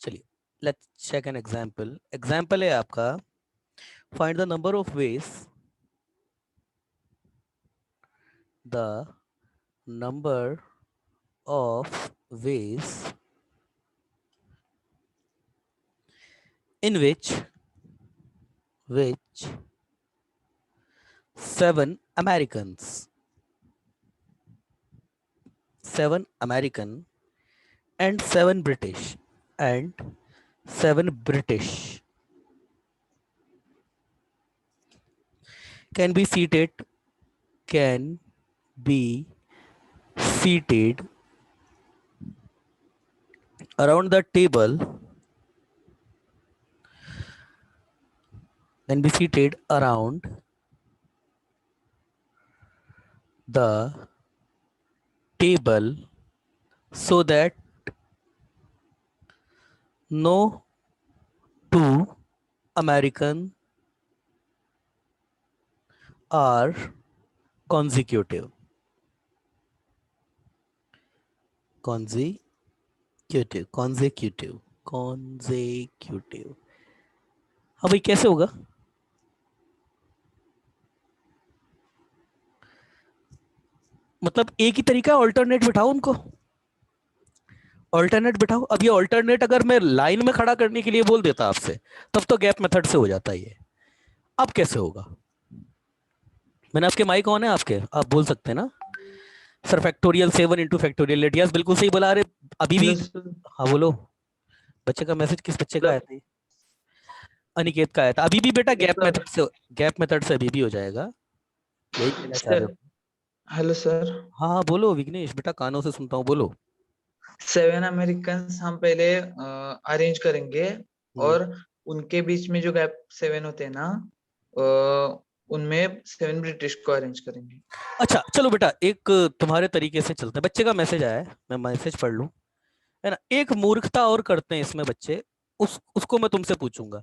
चलिए, let's check an example. Example है आपका, find the number of ways, the number of ways in which 7 Americans, 7 American and 7 British and 7 British can be seated, can be seated around the table, can be seated around the table so that no two American are consecutive. consecutive. हाँ भाई, कैसे होगा? मतलब एक ही तरीका, alternate बिठाओ उनको, alternate बिठाओ। अब ये ऑल्टरनेट अगर मैं लाइन में खड़ा करने के लिए बोल देता आपसे, तब तो गैप मेथड से हो जाता है ये। अब कैसे होगा? मैंने आपके माइक ऑन है आपके, आप बोल सकते हैं ना sir? Factorial 7 into factorial 8, yes बिल्कुल सही बोला। अरे अभी भी। Hello sir. हाँ बोलो। बच्चे का मैसेज किस बच्चे का आया था? अनिकेत का आया था। अभी भी बेटा हेलो गैप सर। मेथड से, गैप मेथड से अभी भी हो जाएगा। यही कहना चाह रहे सर, हो? Hello sir. हाँ हाँ बोलो विघ्नेश, बेटा कानों से सुनता हूँ, बोलो। 7 अमेरिकन हम पहले अरेंज करेंगे, हम्म। और उनके बीच में जो गैप 7 होते हैं ना, अ, उनमें 7 ब्रिटिश को अरेंज करेंगे। अच्छा चलो बेटा, एक तुम्हारे तरीके से चलते हैं। बच्चे का मैसेज आया है, मैं मैसेज पढ़ लूं, है ना? एक मूर्खता और करते हैं इसमें बच्चे, उसको मैं तुमसे पूछूंगा,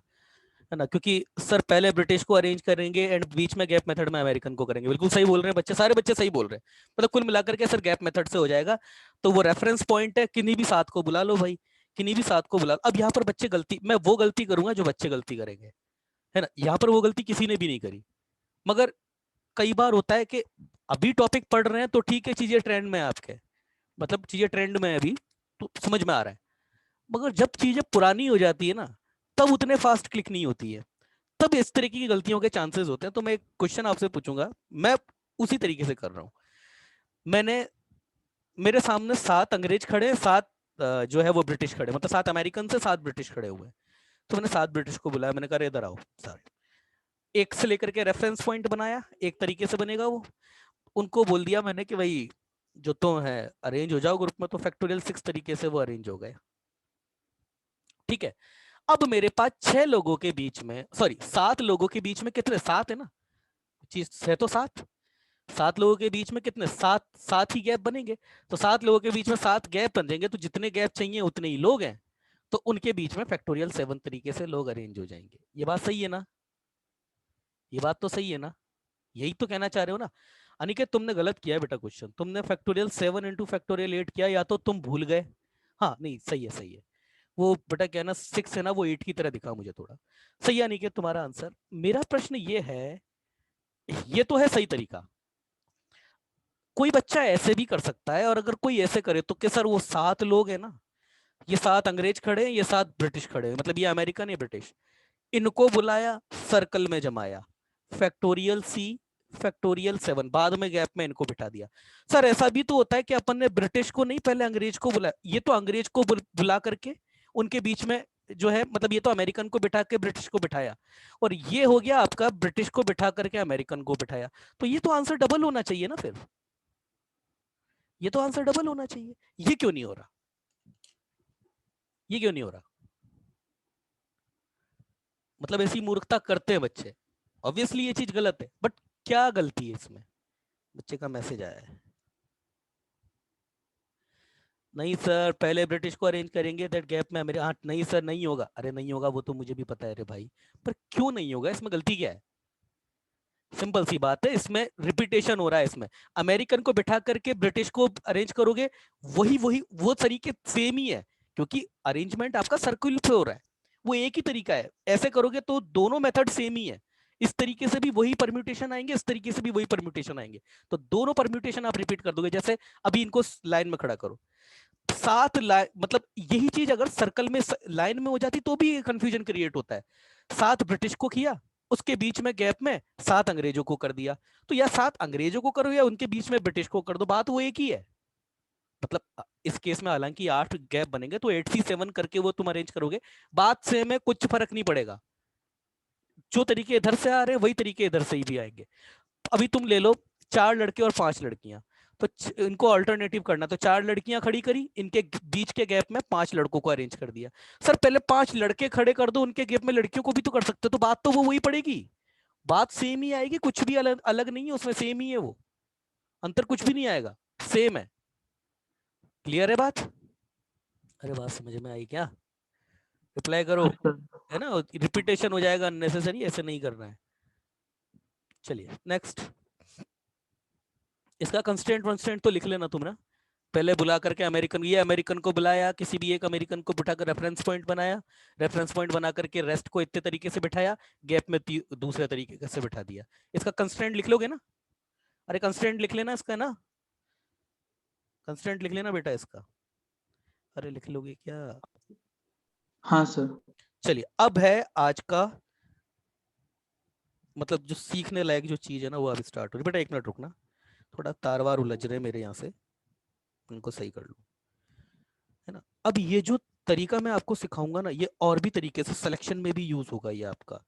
है ना? क्योंकि सर पहले ब्रिटिश को अरेंज करेंगे एंड बीच में गैप मेथड में अमेरिकन को करेंगे। बिल्कुल सही बोल रहे हैं बच्चे, सारे बच्चे सही बोल रहे हैं। मतलब कुल मिलाकर के सर गैप मेथड से हो जाएगा। तो वो रेफरेंस पॉइंट है, किन्हीं भी साथ को बुला लो भाई, किन्हीं भी साथ को बुला लो। अब यहाँ पर बच्चे गलती, मैं वो गलती करूंगा जो बच्चे गलती करेंगे, है ना? यहाँ पर वो गलती किसी ने भी नहीं करी। मगर कई बार होता है कि अभी टॉपिक पढ़ रहे हैं तो ठीक है, चीजें ट्रेंड में है आपके, मतलब चीजें ट्रेंड में है अभी, तो समझ में आ रहा है। मगर जब चीजें पुरानी हो जाती है ना, तब उतने फास्ट क्लिक नहीं होती है, तब इस तरीके की गलतियों के चांसेस होते हैं। तो मैं एक क्वेश्चन आपसे पूछूंगा, मैं उसी तरीके से कर रहा हूं। मैंने, मेरे सामने 7 अंग्रेज खड़े हैं, 7 जो है वो ब्रिटिश खड़े, मतलब 7 अमेरिकन से 7 ब्रिटिश खड़े हुए हैं। तो मैंने 7 ब्रिटिश को बुलाया, मैंने कहा इधर आओ सारे। एक से लेकर के रेफरेंस पॉइंट बनाया, एक तरीके से बनेगा वो। उनको बोल दिया मैंने कि भाई जो तो है अरेंज हो जाओ ग्रुप में, तो फैक्टोरियल 6 तरीके से वो अरेंज हो गए। ठीक है। अब मेरे पास 6 लोगों के बीच में, सॉरी 7 लोगों के बीच में कितने, 7 है ना? चीज है तो 7, 7 लोगों के बीच में कितने, 7, 7 ही गैप बनेंगे। तो 7 लोगों के बीच में 7 गैप बनेंगे, तो जितने गैप चाहिए उतने ही लोग हैं। तो उनके बीच में फैक्टोरियल 7 तरीके से लोग अरेंज हो जाएंगे। ये बात सही है ना? ये बात तो सही है ना? यही तो कहना चाह रहे हो ना? अनिकेत तुमने गलत किया है बेटा क्वेश्चन, तुमने फैक्टोरियल 7 into फैक्टोरियल 8 किया, या तो तुम भूल गए। हाँ नहीं, सही है सही है। वो बेटा क्या है ना, 6 है ना, वो 8 की तरह दिखा मुझे थोड़ा। सही है अनिकेत तुम्हारा आंसर। मेरा प्रश्न ये है, ये तो है सही तरीका, कोई बच्चा ऐसे भी कर सकता है। और अगर कोई ऐसे करे तो, कि सर वो 7 लोग हैं ना, ये 7 अंग्रेज खड़े हैं, ये 7 ब्रिटिश खड़े हैं, मतलब ये अमेरिकन है ब्रिटिश, इनको बुलाया, सर्कल में जमाया, फैक्टोरियल 7 बाद में गैप में इनको बिठा दिया। सर ऐसा भी तो होता है कि अपन ने ब्रिटिश को नहीं, पहले अंग्रेज को बुलाया, ये तो अंग्रेज को बुला करके उनके बीच में जो है, मतलब ये तो अमेरिकन को बिठा के ब्रिटिश को बिठाया, और ये हो गया आपका ब्रिटिश को बिठा करके अमेरिकन को बिठाया। तो ये तो आंसर डबल होना चाहिए ना फिर, ये तो आंसर डबल होना चाहिए। ये क्यों नहीं हो रहा? ये क्यों नहीं हो रहा? मतलब ऐसी मूर्खता करते हैं बच्चे। ऑब्वियसली ये चीज गलत है, बट क्या गलती है इसमें? बच्चे का मैसेज आया है, नहीं सर पहले ब्रिटिश को अरेंज करेंगे दैट गैप में मेरे, हाँ नहीं सर नहीं होगा। अरे नहीं होगा वो तो मुझे भी पता है रे भाई, पर क्यों नहीं होगा? इसमें गलती क्या है? सिंपल सी बात है, इसमें रिपीटेशन हो रहा है। इसमें अमेरिकन को बिठा करके ब्रिटिश को अरेंज करोगे, वही वही वो तरीके सेम ही है, क्योंकि अरेंजमेंट आपका सर्कुलर पे हो रहा है, वो एक ही तरीका है। ऐसे करोगे तो दोनों मेथड सेम ही है, इस तरीके से भी वही परम्यूटेशन आएंगे, इस तरीके से भी वही परम्यूटेशन आएंगे, तो दोनों परम्यूटेशन आप रिपीट कर दोगे। जैसे अभी इनको लाइन में खड़ा करो, सात लाइन, मतलब यही चीज अगर सर्कल में लाइन में हो जाती तो भी कंफ्यूजन क्रिएट होता है। सात ब्रिटिश को किया, उसके बीच में गैप में सात अंग्रेजों को कर दिया, तो या सात अंग्रेजों को करो या उनके बीच में ब्रिटिश को कर दो, बात वो एक ही है। मतलब इस केस में हालांकि 8 गैप बनेंगे, तो 8C7 करके वो तुम अरेंज करोगे, बात सेम है, कुछ फर्क नहीं पड़ेगा। जो तरीके इधर से आ रहे हैं वही तरीके इधर से ही भी आएंगे। अभी तुम ले लो 4 लड़के और 5 लड़कियां, तो इनको अल्टरनेटिव करना, तो 4 लड़कियां खड़ी करी, इनके बीच के गैप में 5 लड़कों को अरेंज कर दिया। सर पहले 5 लड़के खड़े कर दो, उनके गैप में लड़कियों को भी तो कर सकते हो, तो बात तो वो वही पड़ेगी, बात सेम ही आएगी, कुछ भी अलग अलग नहीं है उसमें, सेम ही है वो, अंतर कुछ भी नहीं आएगा, सेम है। क्लियर है बात? अरे बात समझ में आई क्या? रिप्लाई करो, हाँ सर। है ना, रिपीटेशन हो जाएगा अननेसेसरी, ऐसे नहीं करना है। चलिए नेक्स्ट, इसका कंस्टेंट वंस्टेंट तो लिख लेना तुम ना। पहले बुला करके अमेरिकन, ये अमेरिकन को बुलाया, किसी भी एक अमेरिकन को बिठाकर रेफरेंस पॉइंट बनाया, रेफरेंस पॉइंट बना करके रेस्ट को इतने तरीके से बिठाया, गैप में दूसरे तरीके से बिठा दिया। इसका कंस्टेंट लिख लोगे ना? अरे कंस्टेंट लिख लेना इसका ना, कंस्टेंट लिख लेना बेटा इसका। अरे लिख लोगे क्या? हाँ सर। चलिए अब है आज का, मतलब जो सीखने लायक जो चीज है ना, वो अभी स्टार्ट हो रही। बेटा 1 मिनट रुकना, थोड़ा तार वार उलझ रहे मेरे यहाँ से, उनको सही कर लूँ, है ना। अब ये जो तरीका मैं आपको सिखाऊंगा ना, ये और भी तरीके से सिलेक्शन में भी यूज होगा ये आपका,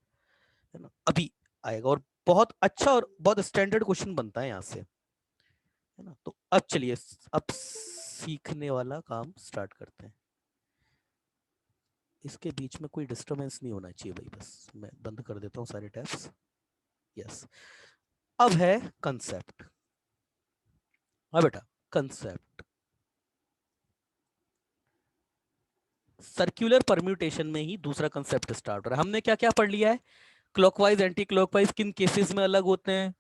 है ना, अभी आएगा, और बहुत अच्छा और बहुत स्टैंडर्ड क्वेश्चन बनता है यहाँ से, है ना। तो अब चलिए, अब सीखने वाला काम स्टार्ट करते हैं। इसके बीच में कोई डिस्टरबेंस नहीं होना चाहिए भाई, बस मैं बंद कर देता हूँ सारे टैब्स। यस, अब है कंसेप्ट। हाँ बेटा, कंसेप्ट सर्कुलर परम्यूटेशन में ही दूसरा कंसेप्ट स्टार्ट हो रहा है। हमने क्या क्या पढ़ लिया है? क्लॉकवाइज एंटी क्लॉकवाइज किन केसेस में अलग होते हैं,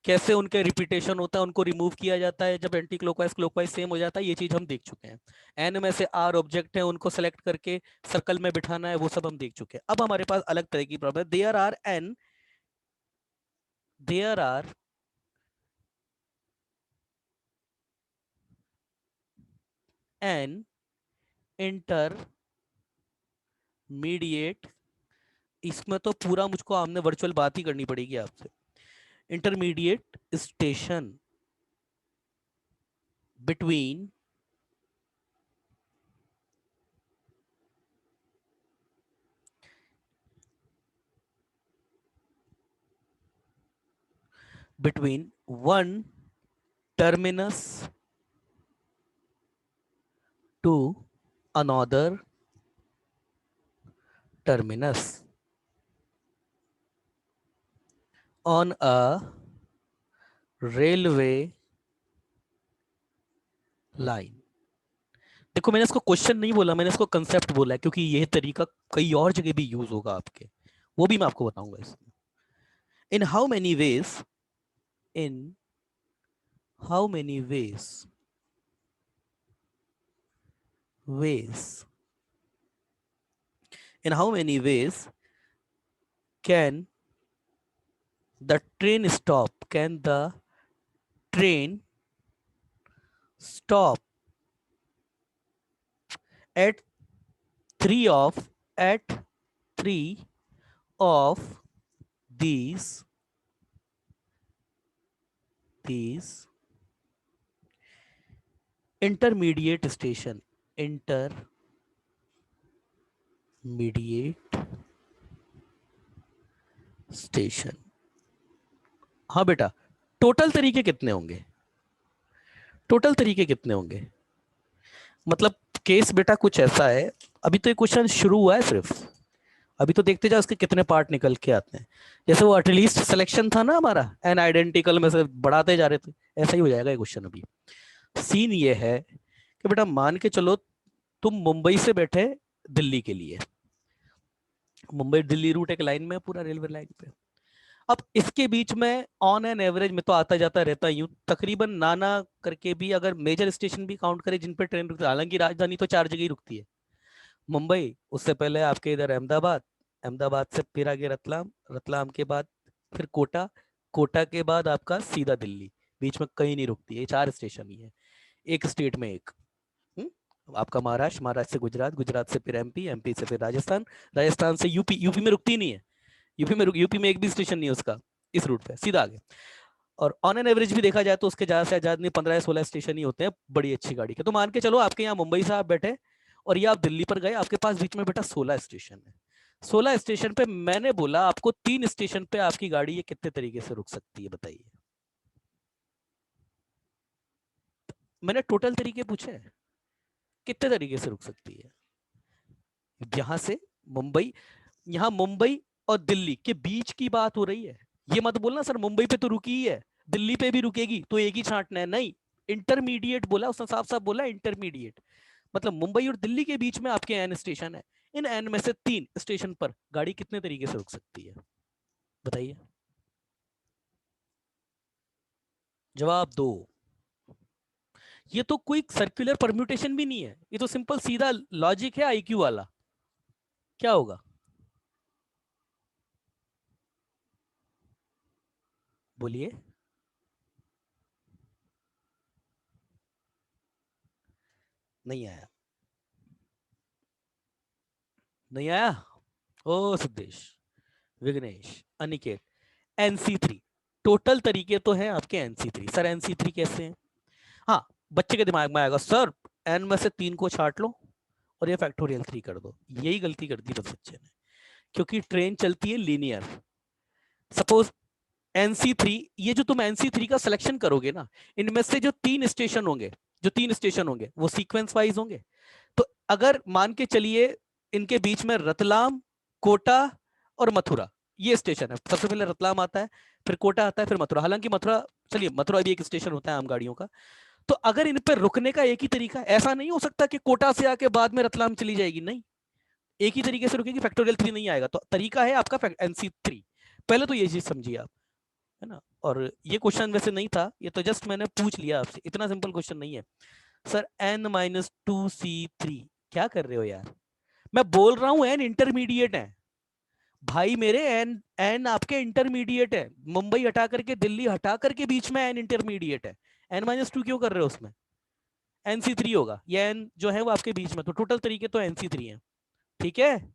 कैसे उनके रिपीटेशन होता है, उनको रिमूव किया जाता है जब एंटी क्लॉकवाइज क्लॉकवाइज सेम हो जाता है, ये चीज हम देख चुके हैं। एन में से आर ऑब्जेक्ट है, उनको सेलेक्ट करके सर्कल में बिठाना है, वो सब हम देख चुके हैं। अब हमारे पास अलग तरह की प्रॉब्लम है। देयर आर एन इंटरमीडिएट, इसमें तो पूरा मुझको हमने वर्चुअल बात ही करनी पड़ेगी आपसे। Intermediate station between one terminus to another terminus on a railway line। देखो मैंने इसको क्वेश्चन नहीं बोला, मैंने इसको कंसेप्ट बोला है, क्योंकि यह तरीका कई और जगह भी यूज होगा आपके, वो भी मैं आपको बताऊंगा इसमें। In how many ways, in how many ways in how many ways can the train stop, can the train stop at three of at three of these intermediate station। हाँ बेटा, टोटल तरीके कितने होंगे? टोटल तरीके कितने होंगे? मतलब case बेटा कुछ ऐसा है, अभी तो ये क्वेश्चन शुरू हुआ है सिर्फ, अभी तो देखते जाओ उसके कितने पार्ट निकल के आते हैं। जैसे वो एटलीस्ट सिलेक्शन था ना हमारा, एन आइडेंटिकल में से बढ़ाते जा रहे थे, ऐसा ही हो जाएगा ये क्वेश्चन अभी। सीन ये है कि बेटा मान के चलो तुम मुंबई से बैठे दिल्ली के लिए, मुंबई दिल्ली रूट एक लाइन में, पूरा रेलवे लाइन पे। अब इसके बीच में ऑन एन एवरेज में तो आता जाता रहता ही हूँ, तकरीबन नाना करके भी अगर मेजर स्टेशन भी काउंट करें जिन पे ट्रेन रुकती है, हालांकि राजधानी तो 4 जगह ही रुकती है, मुंबई, उससे पहले आपके इधर अहमदाबाद, अहमदाबाद से फिर आगे रतलाम, रतलाम के बाद फिर कोटा, कोटा के बाद आपका सीधा दिल्ली, बीच में कहीं नहीं रुकती है। ये 4 स्टेशन ही है एक स्टेट में एक। आपका महाराष्ट्र, महाराष्ट्र से गुजरात, गुजरात से फिर एमपी, एमपी से फिर राजस्थान, राजस्थान से यूपी, यूपी में रुकती नहीं है, यूपी में एक भी स्टेशन नहीं है उसका इस रूट पे, सीधा आगे। और ऑन एन एवरेज भी देखा जाए तो उसके ज्यादा से ज्यादा नहीं 15 या 16 स्टेशन ही होते हैं बड़ी अच्छी गाड़ी के। तो मान के चलो आपके यहाँ मुंबई से आप बैठे और ये आप दिल्ली पर गए, आपके पास बीच में बेटा 16 स्टेशन है। 16 स्टेशन पे मैंने बोला आपको 3 स्टेशन पे आपकी गाड़ी ये कितने तरीके से रुक सकती है बताइए। मैंने टोटल तरीके पूछे हैं, कितने तरीके से रुक सकती है। यहां से मुंबई, यहां मुंबई और दिल्ली के बीच की बात हो रही है। ये मत बोलना सर मुंबई पे तो रुकी ही है, दिल्ली पे भी रुकेगी तो एक ही छांटना है, नहीं। इंटरमीडिएट बोला उसने, साफ साफ बोला इंटरमीडिएट, मतलब मुंबई और दिल्ली के बीच में आपके एन स्टेशन है। इन एन में से 3 स्टेशन पर गाड़ी कितने तरीके से रुक सकती है बताइए, जवाब दो। ये तो कोई सर्कुलर परम्यूटेशन भी नहीं है, ये तो सिंपल सीधा लॉजिक है आईक्यू वाला। क्या होगा बोलिए। नहीं आया, नहीं आया। ओ सिद्धेश, विघ्नेश, अनिकेत, NC3 टोटल तरीके तो हैं आपके। NC3 सर, NC3 कैसे हैं? हाँ, बच्चे के दिमाग में आएगा सर n में से 3 को छाट लो और ये फैक्टोरियल 3 कर दो। यही गलती कर दी बस बच्चे ने, क्योंकि ट्रेन चलती है लीनियर। सपोज NC3, ये जो तुम NC3 का सिलेक्शन करोगे ना, इनमें से जो 3 स्टेशन होंगे, जो 3 स्टेशन होंगे वो सीक्वेंस वाइज होंगे। तो अगर मान के चलिए इनके बीच में रतलाम, कोटा और मथुरा ये स्टेशन है, सबसे पहले रतलाम आता है, फिर कोटा आता है, फिर मथुरा। हालांकि मथुरा, चलिए मथुरा भी एक स्टेशन होता है आम गाड़ियों का। तो अगर इन पर रुकने का एक ही तरीका, ऐसा नहीं हो सकता कि कोटा से आके बाद में रतलाम चली जाएगी, नहीं, एक ही तरीके से रुकेगी, फैक्टोरियल 3 नहीं आएगा। तो तरीका है आपका NC3, पहले तो ये चीज समझिए आप, है ना। और ये क्वेश्चन वैसे नहीं था, ये तो जस्ट मैंने पूछ लिया आपसे, इतना सिंपल क्वेश्चन नहीं है। सर N-2C3 क्या कर रहे हो यार, मैं बोल रहा हूं N इंटरमीडिएट है भाई मेरे, एन एन आपके इंटरमीडिएट है, मुंबई हटा करके दिल्ली हटा करके बीच में एन इंटरमीडिएट है। N-2 क्यों कर रहे हो उसमें, NC3 होगा, ये एन जो है वो आपके बीच में, तो टोटल तरीके तो NC3 है, ठीक है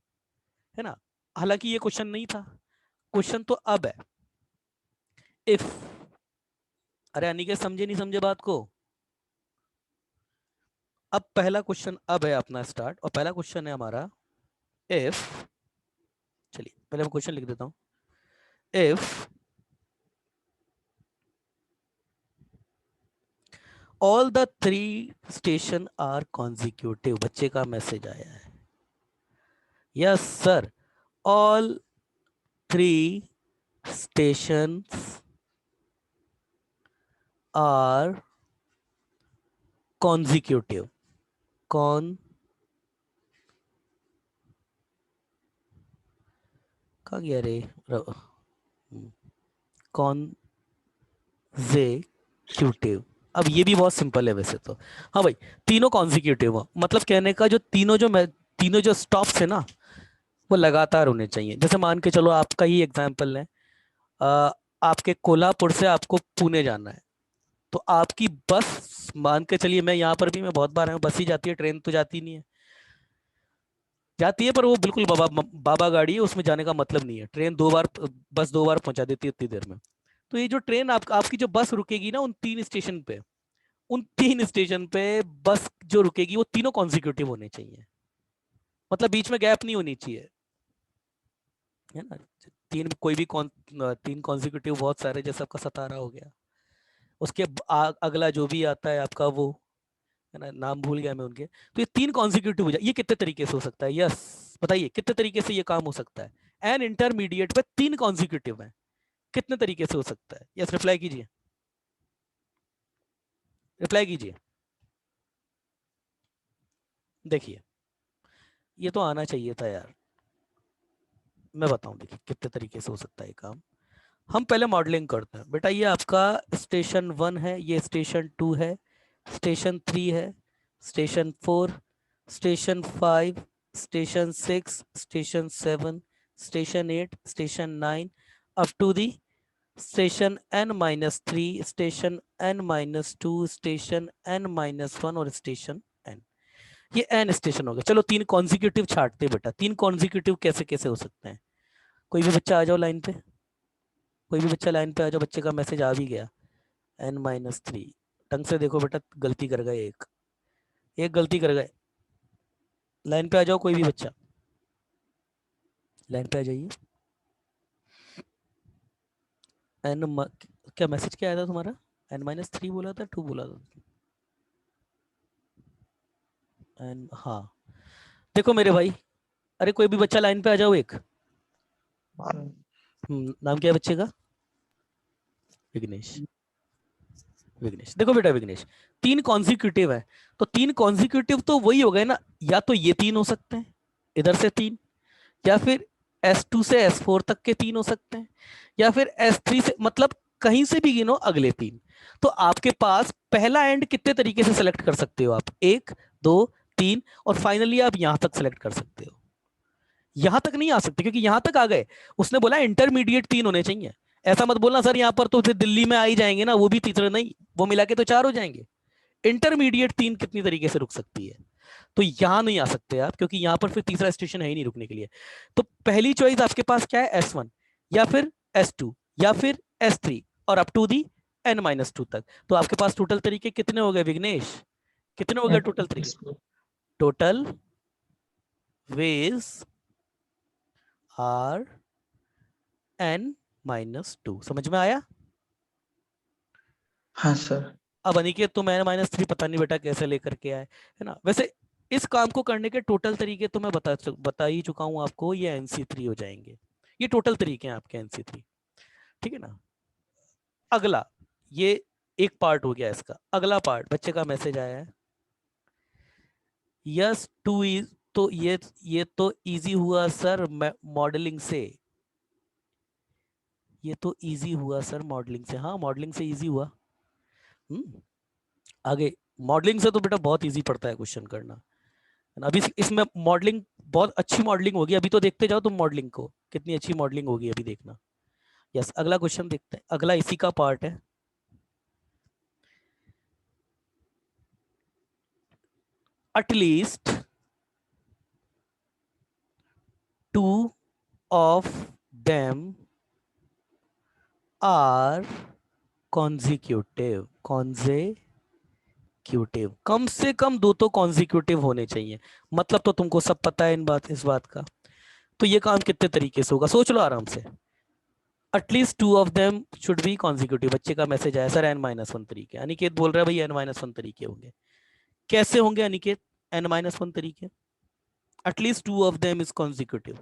ना। हालांकि ये क्वेश्चन नहीं था, क्वेश्चन तो अब है इफ। अरे अनिकेत, समझे नहीं समझे बात को। अब पहला क्वेश्चन अब है अपना स्टार्ट, और पहला क्वेश्चन है हमारा इफ, चलिए पहले मैं क्वेश्चन लिख देता हूं। If all the 3 station are consecutive, बच्चे का मैसेज आया है, yes sir, all 3 stations are consecutive, कौन कहाँ गया रे, कॉन्जिक्यूटिव। अब ये भी बहुत सिंपल है वैसे तो, हाँ भाई, तीनों कॉन्जिक्यूटिव हो, मतलब कहने का जो तीनों जो स्टॉप्स है ना वो लगातार होने चाहिए। जैसे मान के चलो आपका ही एग्जांपल है, अ, आपके कोल्हापुर से आपको पुणे जाना है, तो आपकी बस, मान के चलिए मैं यहाँ पर भी मैं बहुत बार आया हूँ, बस ही जाती है, ट्रेन तो जाती नहीं है, जाती है पर वो बिल्कुल बाबा बाबा गाड़ी है, उसमें जाने का मतलब नहीं है। ट्रेन 2 बार, बस 2 बार पहुंचा देती है उतनी देर में। तो ये जो ट्रेन आपकी जो बस रुकेगी ना उन 3 स्टेशन पे, उन 3 स्टेशन पे बस जो रुकेगी वो तीनों कॉन्जिक्यूटिव होने चाहिए, मतलब बीच में गैप नहीं होनी चाहिए, है ना। कोई भी 3 कॉन्जिक्यूटिव बहुत सारे, जैसे आपका सतारा हो गया, उसके अगला जो भी आता है आपका वो, है ना, नाम भूल गया मैं उनके। तो ये 3 कॉन्जिक्यूटिव हो जाए, ये कितने तरीके से हो सकता है, यस बताइए कितने तरीके से ये काम हो सकता है। एन इंटरमीडिएट पे 3 कॉन्जिक्यूटिव है, कितने तरीके से हो सकता है, यस रिप्लाई कीजिए, रिप्लाई कीजिए। देखिए ये तो आना चाहिए था यार, मैं बताऊं देखिए कितने तरीके से हो सकता है काम। हम पहले मॉडलिंग करते हैं बेटा, ये आपका स्टेशन 1 है, ये स्टेशन 2 है, स्टेशन 3 है, station 4, station 5, station 6, station 7, station 8, station 9 up to the station n-3, station n-2, station n-1 और स्टेशन n। ये n स्टेशन हो गया। चलो 3 कॉन्जिक्यूटिव छाटते बेटा। 3 कॉन्जिक्यूटिव कैसे कैसे हो सकते हैं? कोई भी बच्चा आ जाओ लाइन पे, कोई भी बच्चा लाइन पे आ जाओ। बच्चे का मैसेज आ भी गया n-3। ढंग से देखो बेटा, गलती कर गए, एक गलती कर गए। लाइन पे आ जाओ कोई भी बच्चा, लाइन पे आ जाइए। क्या मैसेज क्या आया था तुम्हारा? n-3 बोला था, 2 बोला था? हाँ, देखो मेरे भाई, अरे कोई भी बच्चा लाइन पे आ जाओ एक। नाम क्या है बच्चे का? विघ्नेश। विघ्नेश, देखो बेटा विघ्नेश, 3 कॉन्जिक्यूटिव है, तो 3 कॉन्जिक्यूटिव तो वही हो गए ना, या तो ये 3 हो सकते हैं, इधर से 3, या फिर S2 से S4 तक के 3 हो सकते हैं, या फिर S3 से, मतलब कहीं से भी गिनो अगले 3। तो आपके पास पहला एंड कितने तरीके से सेलेक्ट कर सकते हो आप? 1, 2, 3, और फाइनली आप यहां तक सेलेक्ट कर सकते हो। यहां तक नहीं आ सकते, क्योंकि यहां तक आ गए, उसने बोला इंटरमीडिएट 3 होने चाहिए। ऐसा मत बोलना सर यहां पर तो फिर दिल्ली में आ ही जाएंगे ना, वो भी तीसरे नहीं, वो मिला के तो 4 हो जाएंगे। इंटरमीडिएट 3 कितनी तरीके से रुक सकती है? तो यहां नहीं आ सकते आप, क्योंकि यहां पर फिर तीसरा स्टेशन है ही नहीं रुकने के लिए। तो पहली चॉइस आपके पास क्या है? S1, या फिर S2, या फिर S3, और अप टू दी n-2 तक। तो आपके पास टोटल तरीके कितने हो गए विघ्नेश? कितने हो गए टोटल तरीके? Total ways are n-2। समझ में आया? हाँ सर। अब अनिकेत तुम n-3 पता नहीं बेटा कैसे लेकर के आए, है ना? वैसे इस काम को करने के टोटल तरीके तो मैं बता ही चुका हूं आपको, ये NC3 हो जाएंगे। ये टोटल तरीके हैं आपके NC3, ठीक है ना? अगला, ये एक पार्ट हो गया इसका। अगला पार्ट, बच्चे का मैसेज आया है, यस टू इज, तो ये तो इजी हुआ सर मॉडलिंग से। ये तो इजी हुआ सर मॉडलिंग से। हाँ, मॉडलिंग से इजी हुआ। आगे मॉडलिंग से तो बेटा बहुत इजी पड़ता है क्वेश्चन करना, है ना? अभी इसमें मॉडलिंग बहुत अच्छी मॉडलिंग होगी, अभी तो देखते जाओ तुम मॉडलिंग को, कितनी अच्छी मॉडलिंग होगी अभी देखना। यस, अगला क्वेश्चन देखते हैं। अगला इसी का पार्ट है। At least 2 of them are consecutive। कम से कम 2 तो कॉन्जिक्यूटिव होने चाहिए। मतलब तो तुमको सब पता है इस बात का। तो ये काम कितने तरीके से होगा, सोच लो आराम से। At least 2 of them should be consecutive. बच्चे का मैसेज आया सर n-1 तरीके। अनिकेत बोल रहा है भाई n-1 तरीके होंगे। कैसे होंगे अनिकेत n-1 तरीके? At least 2 of them is consecutive,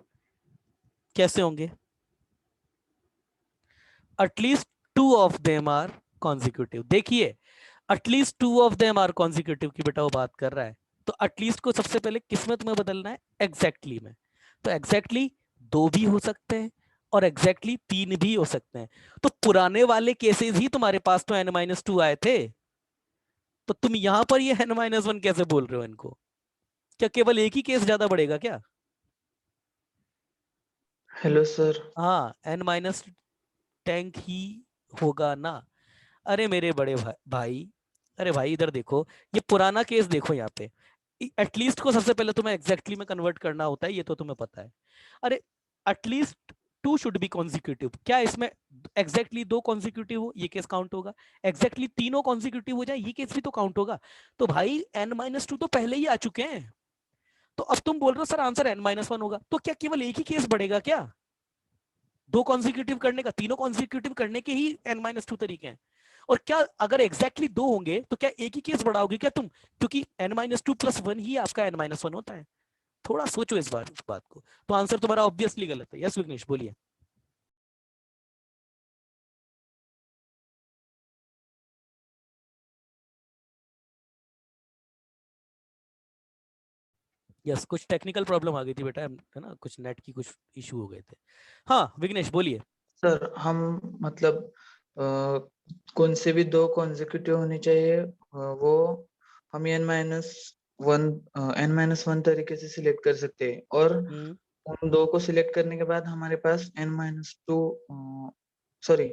कैसे होंगे? At least 2 of them are consecutive. देखिए, at least 2 of them are consecutive की बेटा वो बात कर रहा है, तो एटलीस्ट को सबसे पहले किस में तुम्हें बदलना है? एग्जैक्टली में। तो एग्जैक्टली 2 भी हो सकते हैं और एग्जैक्टली 3 भी हो सकते हैं। तो पुराने वाले केसेस ही तुम्हारे पास तो n-2 आए थे, तो तुम यहां पर ये n-1 कैसे बोल रहे हो इनको? क्या केवल एक ही केस ज्यादा बढ़ेगा क्या? Hello sir. हाँ, n-10 ही होगा ना। अरे मेरे बड़े भाई, अरे भाई इधर देखो, ये पुराना केस देखो यहाँ पे। एटलीस्ट को सबसे पहले तुम्हें एग्जैक्टली में कन्वर्ट करना होता है, ये तो तुम्हें पता है। अरे एटलीस्ट 2 शुड बी कॉन्जिक्यूटिव, क्या इसमें एग्जैक्टली 2 कॉन्जिक्यूटिव हो ये केस काउंट होगा? एग्जैक्टली तीनों कॉन्जिक्यूटिव हो जाए ये केस भी तो काउंट होगा। तो भाई n-2 तो पहले ही आ चुके हैं। तो अब तुम बोल रहे हो सर आंसर n-1 होगा, तो क्या केवल एक ही केस बढ़ेगा क्या? 2 कॉन्जिक्यूटिव करने का, तीनों कॉन्जिक्यूटिव करने के ही n-2 तरीके हैं। और क्या अगर एग्जैक्टली 2 होंगे तो क्या एक ही केस बढ़ाओगे क्या तुम? क्योंकि n-2 + 1 ही आपका n-1 होता है। थोड़ा सोचो इस बात को। तो आंसर तुम्हारा ऑब्वियसली गलत है। यस विघ्नेश बोलिए। यस, कुछ टेक्निकल प्रॉब्लम आ गई थी बेटा, है ना? कुछ नेट की कुछ इशू हो गए थे। हाँ विघ्नेश बोलिए। सर हम मतलब कौन से भी 2 कॉन्जिक्यूटिव होने चाहिए, वो हम n n-1 तरीके से सिलेक्ट कर सकते हैं, और उन दो को सिलेक्ट करने के बाद हमारे पास n-2 सॉरी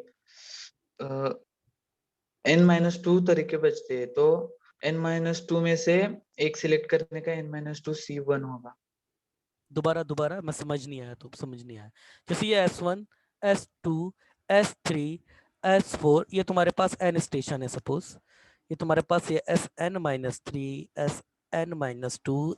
n-2 तरीके बचते हैं, तो n-2 में से एक सिलेक्ट करने का n-2 C1 होगा। दोबारा मैं समझ नहीं आया, तो समझ नहीं आया। जैसे ये S1, S2, S3, S4, ये तुम्हारे पास n स्टेशन है सपोज, ये तुम्हारे पास ये Sn-3, Sn-2,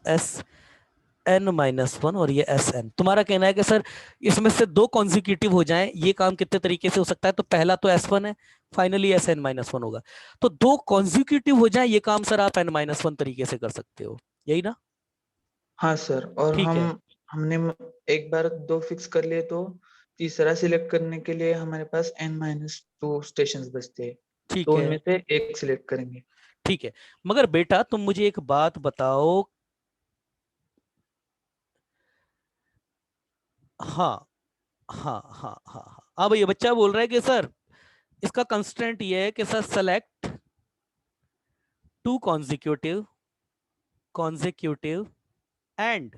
Sn-1 और ये Sn। तुम्हारा कहना है कि सर इसमें से दो कॉन्जिक्यूटिव हो जाएं, ये काम कितने तरीके से हो सकता है? तो पहला तो S1 है, फाइनली Sn-1 होगा। तो दो कॉन्जिक्यूटिव हो जाएं, ये काम सर आप n-1 तरीके से कर सकते हो, यही ना? हाँ सर, और ठीक है, हमने एक बार दो फिक्स कर लिए, तो तीसरा सिलेक्ट करने के लिए हमारे पास n-2 स्टेशंस बचते हैं, ठीक तो है, उनमें से एक सिलेक्ट करेंगे। ठीक है। मगर बेटा तुम मुझे एक बात बताओ, हाँ हाँ भैया, बच्चा बोल रहा है कि सर इसका कंस्ट्रेंट ये है कि sir select two consecutive and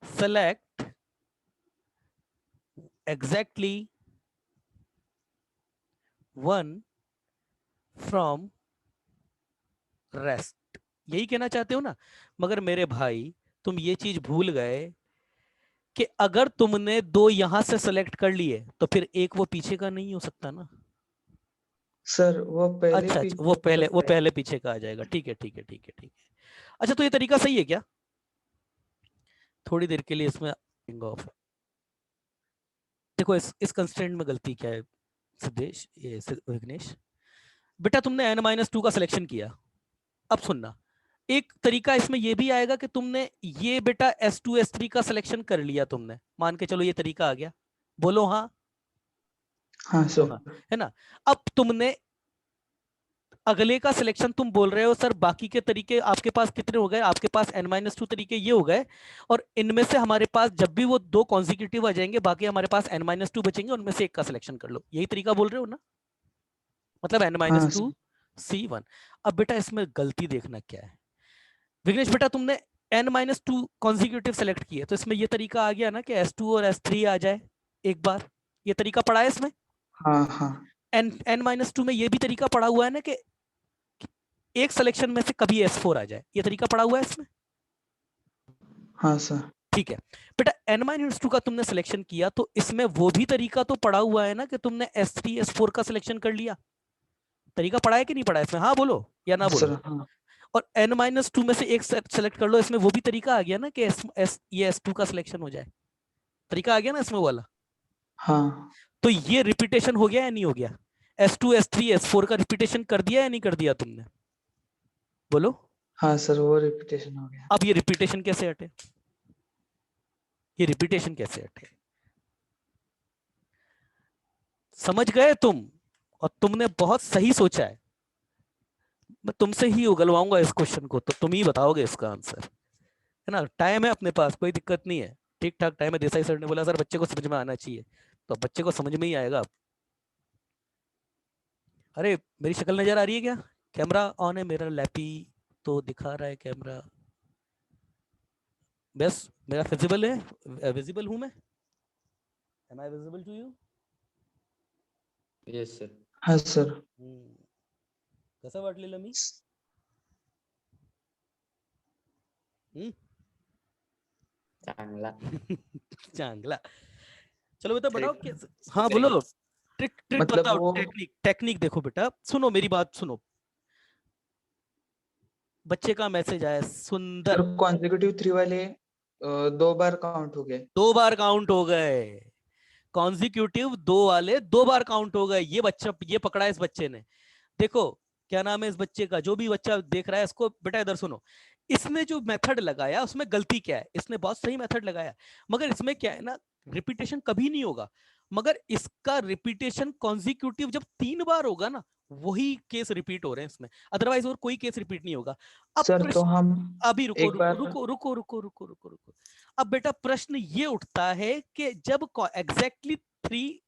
select exactly one from rest, यही कहना चाहते हो ना? मगर मेरे भाई तुम ये चीज भूल गए कि अगर तुमने दो यहां से सेलेक्ट कर लिए तो फिर एक वो पीछे का नहीं हो सकता ना? सर वो पहले अच्छा अच्छा, पीछे हो वो सकता है। पहले पीछे का आ जाएगा। ठीक है ठीक है ठीक है ठीक है। अच्छा, तो ये तरीका सही है क्या? थोड़ी देर के लिए इसमें ऑफ। देखो इस कंस्ट्रेंट में गलती क्या है सिद्धेश, ये विघ्नेश, बेटा तुमने n-2 का सिलेक्शन किया। अब सुनना, एक तरीका इसमें ये भी आएगा कि तुमने ये बेटा S2 S3 का सिलेक्शन कर लिया तुमने, मान के चलो ये तरीका आ गया, बोलो हाँ? हाँ बोलो हाँ, सर। है ना? अब तुमने अगले का सिलेक्शन तुम बोल रहे हो सर बाकी के तरीके आपके पास कितने हो गए? आपके पास n-2 तरीके ये हो गए, और इनमें से हमारे पास जब भी वो दो कॉन्जिक्यूटिव आ जाएंगे, बाकी हमारे पास n-2 बचेंगे, उनमें से एक का सिलेक्शन कर लो, यही तरीका बोल रहे हो ना? मतलब हाँ n-2 सर। C1। अब बेटा इसमें गलती देखना क्या है विघ्नेश, बेटा तुमने n-2 कॉन्जिक्यूटिव सेलेक्ट किए, तो इसमें ये तरीका आ गया ना कि S2 और S3 आ जाए एक बार, ये तरीका पड़ा है इसमें। हाँ हाँ। n-2 में ये भी तरीका पड़ा हुआ है ना कि एक सिलेक्शन में से कभी S4 आ जाए, ये तरीका पड़ा हुआ है इसमें। हाँ सर। ठीक है बेटा, n-2 का तुमने सिलेक्शन किया, तो इसमें वो भी तरीका तो पड़ा हुआ है ना कि तुमने S3 S4 का सिलेक्शन कर लिया, तरीका पड़ा है कि नहीं पड़ा है इसमें? हाँ बोलो या ना सर बोलो। हाँ। और n-2 में से एक सेलेक्ट कर लो, इसमें वो भी तरीका आ गया ना कि ये S2 का सिलेक्शन हो जाए, तरीका आ गया ना इसमें वाला। हाँ तो ये रिपीटेशन हो गया या नहीं हो गया? S2 S3 S4 का रिपीटेशन कर दिया या नहीं कर दिया तुमने? बोलो। हाँ सर, वो रिपीटेशन हो गया। अब ये रिपीटेशन कैसे हटे? ये रिपीटेशन कैसे हटे? समझ गए तुम? और तुमने बहुत सही सोचा है, मैं तुमसे ही उगलवाऊंगा इस क्वेश्चन को, तो तुम ही बताओगे इसका आंसर, है ना? टाइम है अपने पास, कोई दिक्कत नहीं है, ठीक ठाक टाइम है। देसाई सर ने बोला सर बच्चे को समझ में आना चाहिए, तो बच्चे को समझ में ही आएगा। अरे मेरी शक्ल नजर आ रही है क्या? कैमरा ऑन है मेरा, लैपी तो दिखा रहा है कैमरा, बस मेरा विजिबल है, विजिबल हूं मैं? Am I visible to you? Yes sir. हाँ सर। कसं वाटलेलं मी? चांगला। चांगला। चलो बेटा बताओ ट्रिक, कैसे, हाँ बोलो, ट्रिक ट्रिक मतलब बताओ, वो टेक्निक टेक्निक देखो बेटा, सुनो मेरी बात सुनो, बच्चे का मैसेज आया सर सुंदर, कॉन्जिक्यूटिव 3 वाले दो बार काउंट हो गए। दो बार काउंट हो गए, कॉन्जिक्यूटिव दो वाले दो बार काउंट हो गए, ये बच्चा ये पकड़ा है इस बच्चे ने। देखो क्या नाम है इस बच्चे का, जो भी बच्चा देख रहा है इसको, बेटा इधर सुनो, इसने जो मेथड लगाया उसमें गलती क्या है? इसने बहुत सही मेथड लगाया, मगर इसमें क्या है ना, रिपीटेशन कभी नहीं होगा, मगर इसका रिपीटेशन कॉन्जिक्यूटिव जब 3 बार होगा ना, वही केस रिपीट हो रहे हैं इसमें, अदरवाइज और कोई केस रिपीट नहीं होगा। अब सर तो प्रश्न, हम अभी रुको एक रुको बार रुको रुको रुको रुको रुको रुको, अब बेटा प्रश्न ये उठता है कि जब एग्जैक्टली 3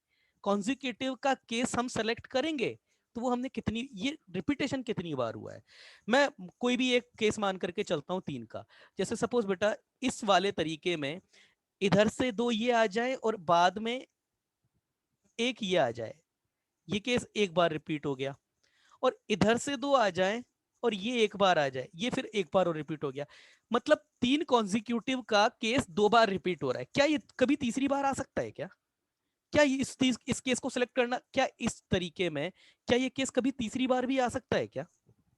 कॉन्जिक्यूटिव का केस हम सेलेक्ट करेंगे, तो वो हमने कितनी, ये रिपीटेशन कितनी बार हुआ है। मैं कोई भी एक केस मान करके चलता हूँ 3 का। जैसे सपोज बेटा इस वाले तरीके में इधर से 2 ये आ जाए और बाद में एक ये आ जाए, ये केस एक बार रिपीट हो गया। और इधर से 2 आ जाए और ये एक बार आ जाए, ये फिर एक बार और रिपीट हो गया। मतलब 3 कॉन्जिक्यूटिव का केस 2 बार रिपीट हो रहा है। क्या ये कभी तीसरी बार आ सकता है क्या? क्या ये इस केस को सिलेक्ट करना, क्या इस तरीके में क्या ये केस कभी तीसरी बार भी आ सकता है क्या?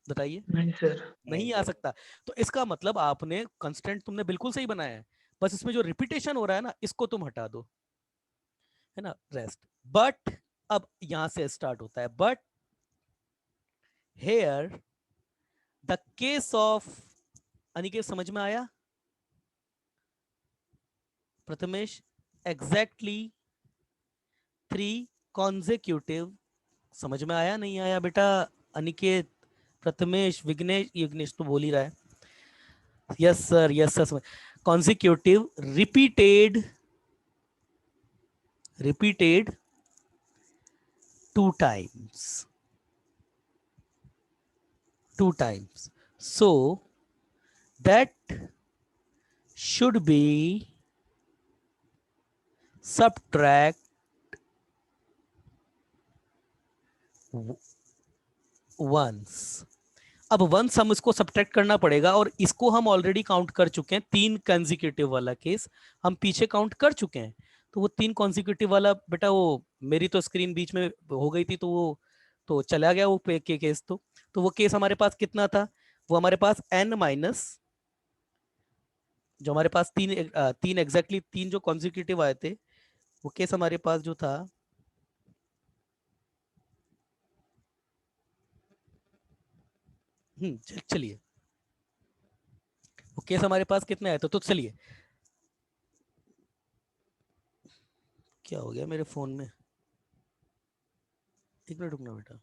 बताइए। नहीं सर। नहीं आ सकता। तो इसका मतलब आपने कंस्टेंट तुमने बिल्कुल सही बनाया है, बस इसमें जो रिपीटेशन हो रहा है ना, इसको तुम हटा दो, है ना, रेस्ट। बट अब यहां से स्टार्ट होता है, but here the case of, Aniket समझ में आया? प्रथमेश, एग्जैक्टली 3 कॉन्जिक्यूटिव, समझ में आया नहीं आया बेटा? अनिकेत, प्रथमेश, विघ्नेश, विघ्नेश तो बोल ही रहा है। Yes sir, yes sir. Consecutive repeated 2 times, 2 times. So that should be subtract once. अब वंस हम इसको सब्ट्रैक्ट करना पड़ेगा, और इसको हम ऑलरेडी काउंट कर चुके हैं। 3 कंजिक्यूटिव वाला केस हम पीछे काउंट कर चुके हैं। तो वो 3 कॉन्जिक्यूटिव वाला बेटा, वो मेरी तो स्क्रीन बीच में हो गई थी, तो वो तो चला गया वो केस। तो वो केस हमारे पास कितना था? वो हमारे पास n माइनस, जो हमारे पास 3 एग्जैक्टली 3 जो कॉन्जिक्यूटिव आए थे, वो केस हमारे पास जो था, चलिए, वो केस हमारे पास कितने आए थे? तो चलिए, क्या हो गया मेरे फोन में? एक मिनट रुकना बेटा।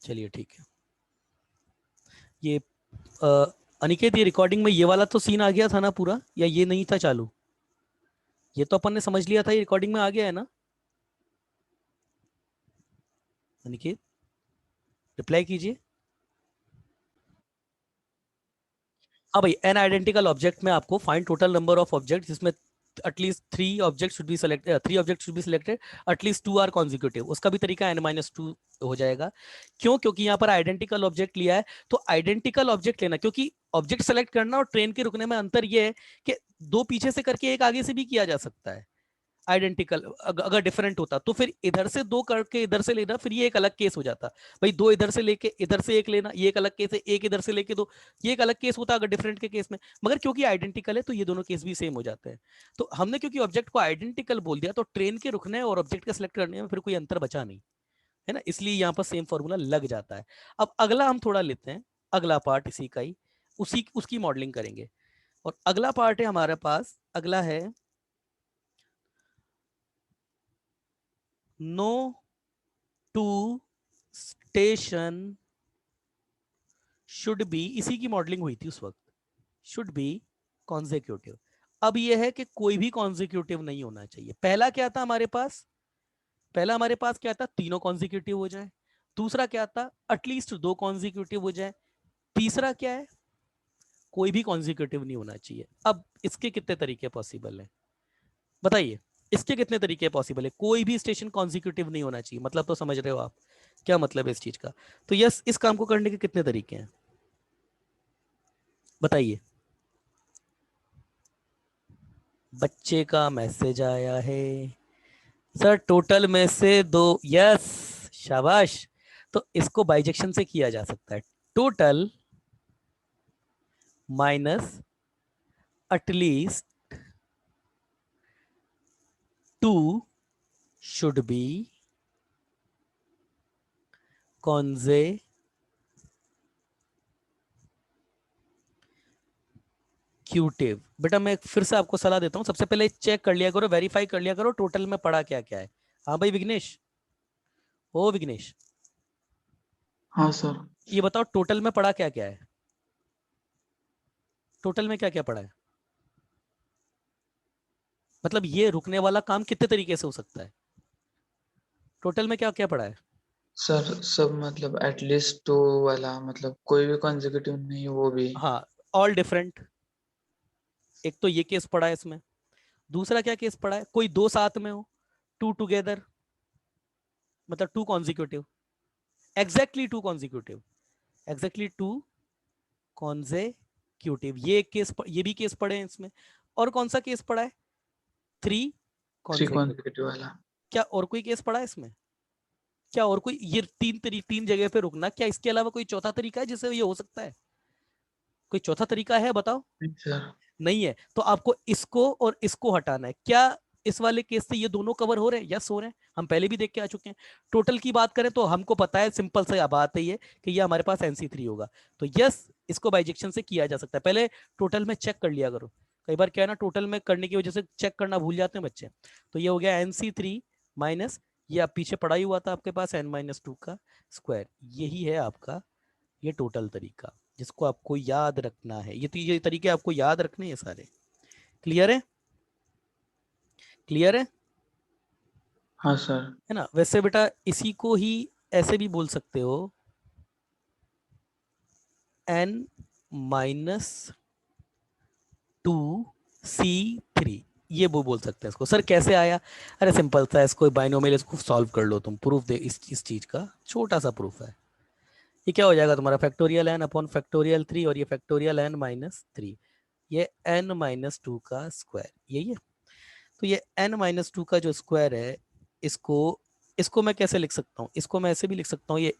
चलिए ठीक है। ये अनिकेत, ये रिकॉर्डिंग में ये वाला तो सीन आ गया था ना पूरा, या ये नहीं था चालू? ये तो अपन ने समझ लिया था, ये रिकॉर्डिंग में आ गया है ना? अनिकेत, रिप्लाई कीजिए। हाँ भाई, एन आइडेंटिकल ऑब्जेक्ट में आपको find total number of object जिसमें at least 3 object should be selected, 3 object should be selected, at least 2 are consecutive. उसका भी तरीका n-2 हो जाएगा। क्यों? क्योंकि यहाँ पर आइडेंटिकल ऑब्जेक्ट लिया है, तो आइडेंटिकल ऑब्जेक्ट लेना, क्योंकि ऑब्जेक्ट सेलेक्ट करना और ट्रेन के रुकने में अंतर यह है कि 2 पीछे से करके एक आगे से भी किया जा सकता है। आइडेंटिकल अगर डिफरेंट होता तो फिर इधर से 2 करके इधर से लेना, फिर ये एक अलग केस हो जाता। भाई 2 इधर से लेके इधर से एक लेना, ये एक अलग केस है। एक इधर से लेके 2, ये एक अलग केस होता अगर डिफरेंट के केस में। मगर क्योंकि आइडेंटिकल है तो ये दोनों केस भी सेम हो जाते हैं। तो हमने क्योंकि ऑब्जेक्ट को आइडेंटिकल बोल दिया, तो ट्रेन के रुकने और ऑब्जेक्ट का सिलेक्ट करने में फिर कोई अंतर बचा नहीं, है ना, इसलिए यहाँ पर सेम फॉर्मूला लग जाता है। अब अगला हम थोड़ा लेते हैं, अगला पार्ट इसी का ही, उसकी मॉडलिंग करेंगे। और अगला पार्ट है हमारे पास, अगला है no two station should be, इसी की मॉडलिंग हुई थी उस वक्त, शुड बी कॉन्जिक्यूटिव। अब यह है कि कोई भी कॉन्जिक्यूटिव नहीं होना चाहिए। पहला क्या था हमारे पास? पहला हमारे पास क्या था? तीनों कॉन्जिक्यूटिव हो जाए। दूसरा क्या था? एटलीस्ट 2 कॉन्जिक्यूटिव हो जाए। तीसरा क्या है? कोई भी कॉन्जिक्यूटिव नहीं होना चाहिए। अब इसके कितने तरीके पॉसिबल है बताइए? इसके कितने तरीके पॉसिबल है? कोई भी स्टेशन कॉन्जिक्यूटिव नहीं होना चाहिए, मतलब तो समझ रहे हो आप क्या मतलब है इस चीज का? तो यस, इस काम को करने के कितने तरीके हैं बताइए? बच्चे का मैसेज आया है सर, टोटल में से 2। यस, शाबाश। तो इसको बाइजेक्शन से किया जा सकता है। Total minus at least 2 should be consecutive. बेटा मैं फिर से आपको सलाह देता हूं, सबसे पहले चेक कर लिया करो, वेरीफाई कर लिया करो टोटल में पढ़ा क्या क्या है। हाँ भाई विघ्नेश, ओ विघ्नेश, हाँ सर। ये बताओ टोटल में पढ़ा क्या क्या है? टोटल में क्या क्या पढ़ा है? मतलब ये रुकने वाला काम कितने तरीके से हो सकता है? टोटल में क्या क्या पड़ा है? सर सब मतलब एटलीस्ट 2 वाला, मतलब कोई भी कॉन्जिक्यूटिव नहीं वो भी। हाँ, ऑल डिफरेंट। एक तो ये केस पड़ा है इसमें। दूसरा क्या केस पड़ा है, कोई दो साथ में हो, टू टुगेदर, मतलब two consecutive, exactly two consecutive, exactly two consecutive, ये एक केस, ये भी केस पड़े हैं इसमें। और कौन सा केस पड़ा है? Three 3 consecutive. कॉन्जिक्यूटिव वाला। क्या और कोई केस पड़ा है इसमें? क्या और कोई, ये तीन जगह पे रुकना, क्या इसके अलावा कोई चौथा तरीका है जिससे ये हो सकता है? कोई चौथा तरीका है बताओ? नहीं सर। नहीं है। तो आपको इसको और इसको हटाना है। क्या इस वाले केस से ये दोनों कवर हो रहे हैं? यस हो रहे हैं, हम पहले भी देख के आ चुके हैं। टोटल की बात करें तो हमको पता है, सिंपल सा बात है ये, कि ये हमारे पास NC3 होगा। तो यस, इसको बाइजेक्शन से किया जा सकता है। पहले टोटल में चेक कर लिया करो, कई बार क्या है ना, टोटल में करने की वजह से चेक करना भूल जाते हैं बच्चे। तो ये हो गया NC3 माइनस, ये आप पीछे पढ़ा ही हुआ था आपके पास, N-2 का स्क्वायर। यही है आपका ये टोटल तरीका, जिसको आपको याद रखना है। ये तरीके आपको याद रखने हैं सारे। क्लियर है? क्लियर हाँ सर। है ना? वैसे बेटा इसी को ही ऐसे भी बोल सकते हो, N-2C3, ये वो बोल सकते हैं इसको। सर कैसे आया? अरे सिंपल था, इसको बाइनोमियल, इसको सॉल्व कर लो तुम, प्रूफ दे इस चीज का छोटा सा प्रूफ है। ये क्या हो जाएगा तुम्हारा, फैक्टोरियल n अपॉन फैक्टोरियल 3, और ये फैक्टोरियल n-3, ये n-2 का स्क्वायर, यही है। तो ये n-2 का जो स्क्वायर है, इसको इसको मैं कैसे लिख सकता हूँ? इसको मैं ऐसे भी लिख सकता हूँ, ये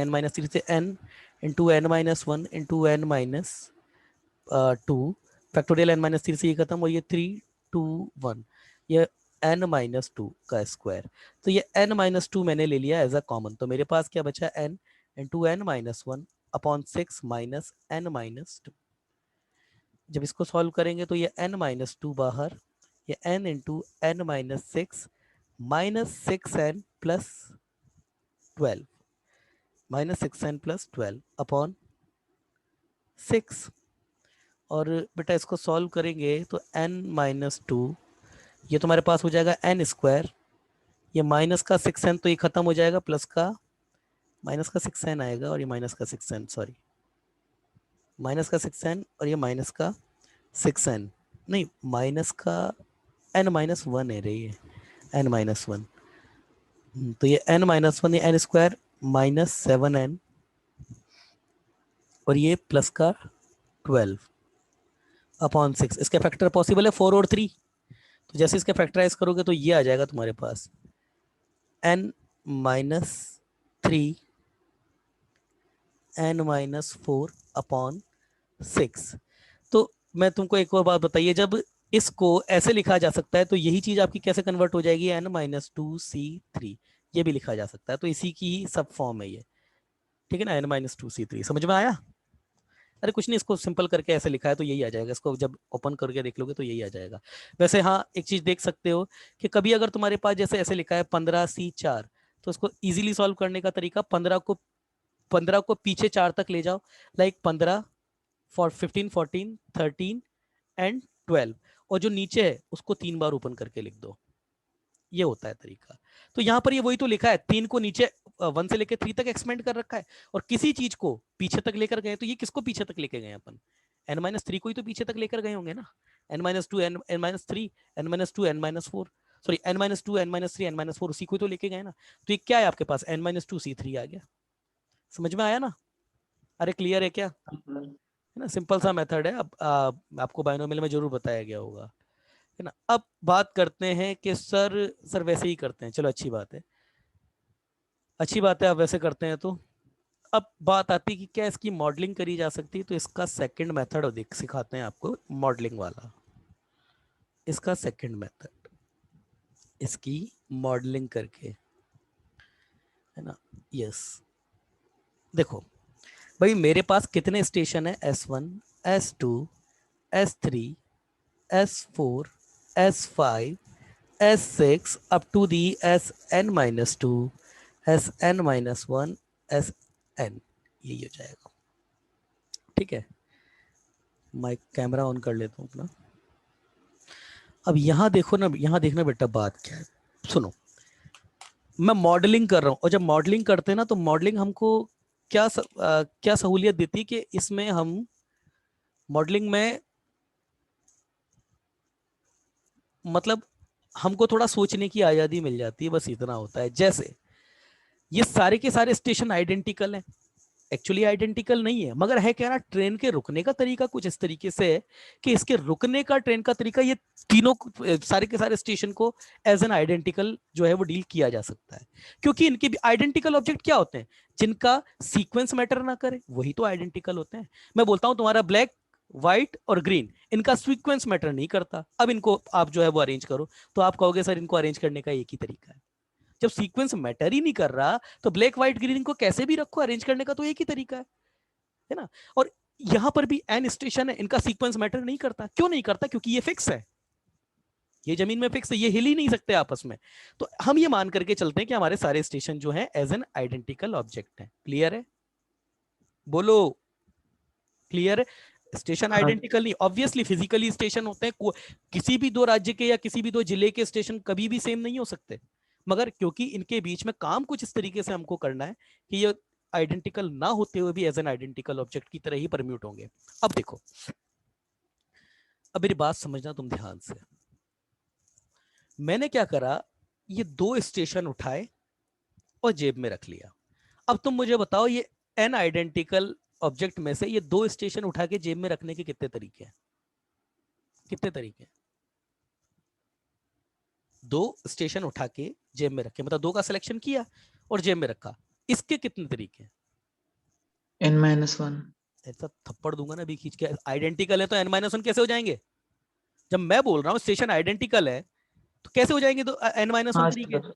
n-3 से n into n-1 into n-2, factorial n-3 से ये खत्म, और ये 3 2 1, ये n-2 का स्क्वायर। तो ये n-2 मैंने ले लिया एज अ कॉमन, तो मेरे पास क्या बचा, n into n-1 upon 6 minus n-2। जब इसको सॉल्व करेंगे तो ये n-2 बाहर, ये n into n-6 minus 6n plus 12, minus 6n plus 12 upon 6। और बेटा इसको सॉल्व करेंगे तो n-2, ये तुम्हारे पास हो जाएगा n स्क्वायर, ये माइनस का 6n, तो ये खत्म हो जाएगा, प्लस का माइनस का 6n आएगा, और ये माइनस का 6n, सॉरी, माइनस का 6n, और ये माइनस का 6n, नहीं माइनस का n-1 है रे, ये n-1, तो ये n-1, ये n स्क्वायर माइनस 7n, और ये प्लस का 12 अपॉन 6। इसके फैक्टर पॉसिबल है 4 और 3, तो जैसे इसके फैक्टराइज करोगे तो ये आ जाएगा तुम्हारे पास n-3 n-4 अपॉन 6। तो मैं तुमको एक और बात बताइए, जब इसको ऐसे लिखा जा सकता है तो यही चीज आपकी कैसे कन्वर्ट हो जाएगी, n-2c3, ये भी लिखा जा सकता है, तो इसी की ही सब फॉर्म है ये। ठीक है ना, n-2c3, समझ में आया? अरे कुछ नहीं, इसको सिंपल करके ऐसे लिखा है तो यही आ जाएगा, इसको जब ओपन करके देख लोगे तो यही आ जाएगा। वैसे हाँ, एक चीज देख सकते हो कि कभी अगर तुम्हारे पास जैसे ऐसे लिखा है 15c4, तो उसको इजीली सॉल्व करने का तरीका, 15 को पीछे 4 तक ले जाओ, लाइक 15 फॉर 15 14 13 एंड 12, और जो नीचे है उसको 3 बार ओपन करके लिख दो, ये होता है तरीका। तो यहाँ पर ये वही तो लिखा है, 3 को नीचे 1 से लेकर 3 तक एक्सपेंड कर रखा है, और किसी चीज को पीछे तक लेकर गए, तो ये किसको पीछे तक लेके गए अपन, n-3 को ही तो पीछे तक लेकर गए होंगे ना, n-2 n-3 n-2 n-4, sorry n-2 n-3 n-4, उसी को तो लेके गए ना। तो ये क्या है आपके पास, n-2c3 आ गया। समझ में आया ना? अरे क्लियर है क्या? है ना, सिंपल सा मेथड है। अब आपको बाइनोमियल में जरूर बताया गया होगा, है ना। अब बात करते हैं कि सर वैसे ही करते हैं, चलो अच्छी बात है, अच्छी बात है, आप वैसे करते हैं तो अब बात आती है कि क्या इसकी मॉडलिंग करी जा सकती है, तो इसका सेकंड मेथड देख सिखाते हैं आपको, मॉडलिंग वाला, इसका सेकंड मेथड, इसकी मॉडलिंग करके, है ना। यस, देखो भाई, मेरे पास कितने स्टेशन है, S1 S2 S3 S4 S5 S6 up to the Sn-2 Sn-1 Sn, यही हो जाएगा। ठीक है, माइक कैमरा ऑन कर लेता हूँ अपना। अब यहाँ देखो ना, यहाँ देखना बेटा बात क्या है, सुनो। मैं मॉडलिंग कर रहा हूँ, और जब मॉडलिंग करते हैं ना, तो मॉडलिंग हमको क्या सहूलियत देती है कि इसमें हम मॉडलिंग में मतलब हमको थोड़ा सोचने की आजादी मिल जाती है, बस इतना होता है। जैसे ये सारे के सारे स्टेशन आइडेंटिकल हैं, एक्चुअली आइडेंटिकल नहीं है, मगर है क्या ना, ट्रेन के रुकने का तरीका कुछ इस तरीके से है कि इसके रुकने का ट्रेन का तरीका, ये तीनों सारे के सारे स्टेशन को एज एन आइडेंटिकल जो है वो डील किया जा सकता है। क्योंकि इनके भी आइडेंटिकल ऑब्जेक्ट क्या होते हैं, जिनका सीक्वेंस मैटर ना करे वही तो आइडेंटिकल होते हैं। मैं बोलता हूं तुम्हारा ब्लैक, व्हाइट और ग्रीन, इनका सीक्वेंस मैटर नहीं करता, अब इनको आप जो है वो अरेंज करो, तो आप कहोगे सर इनको अरेंज करने का एक ही तरीका है। जब सीक्वेंस मैटर ही नहीं कर रहा, तो ब्लैक व्हाइट ग्रीन को कैसे भी रखो, अरेंज करने का तो एक ही तरीका है ना। और यहां पर भी एन स्टेशन है, इनका सीक्वेंस मैटर नहीं करता। क्यों नहीं करता? क्योंकि ये फिक्स है, ये जमीन में फिक्स है, ये हिल ही नहीं सकते आपस में। तो हम ये मान करके चलते हैं कि हमारे सारे स्टेशन जो है एज एन आइडेंटिकल ऑब्जेक्ट है। क्लियर है? बोलो क्लियर है? स्टेशन हाँ आइडेंटिकल नहीं, ऑब्वियसली फिजिकली स्टेशन होते हैं, किसी भी दो राज्य के या किसी भी दो जिले के स्टेशन कभी भी सेम नहीं हो सकते, मगर क्योंकि इनके बीच में काम कुछ इस तरीके से हमको करना है कि ये आइडेंटिकल ना होते हुए भी एज एन आइडेंटिकल ऑब्जेक्ट की तरह ही परम्यूट होंगे। अब देखो, अब मेरी बात समझना तुम ध्यान से। मैंने क्या करा, ये दो स्टेशन उठाए और जेब में रख लिया। अब तुम मुझे बताओ, ये एन आइडेंटिकल ऑब्जेक्ट में से ये दो स्टेशन उठा के जेब में रखने के कितने तरीके हैं? कितने तरीके हैं? दो स्टेशन उठा के जेब में रखे, मतलब दो का सिलेक्शन किया और जेब में रखा, इसके कितने तरीके हैं? n-1। ऐसा थप्पड़ दूंगा ना अभी खींच के। आइडेंटिकल है तो n-1 कैसे हो जाएंगे? जब मैं बोल रहा हूं स्टेशन आइडेंटिकल है, तो कैसे हो जाएंगे तो n-1 हाँ तरीके? सर,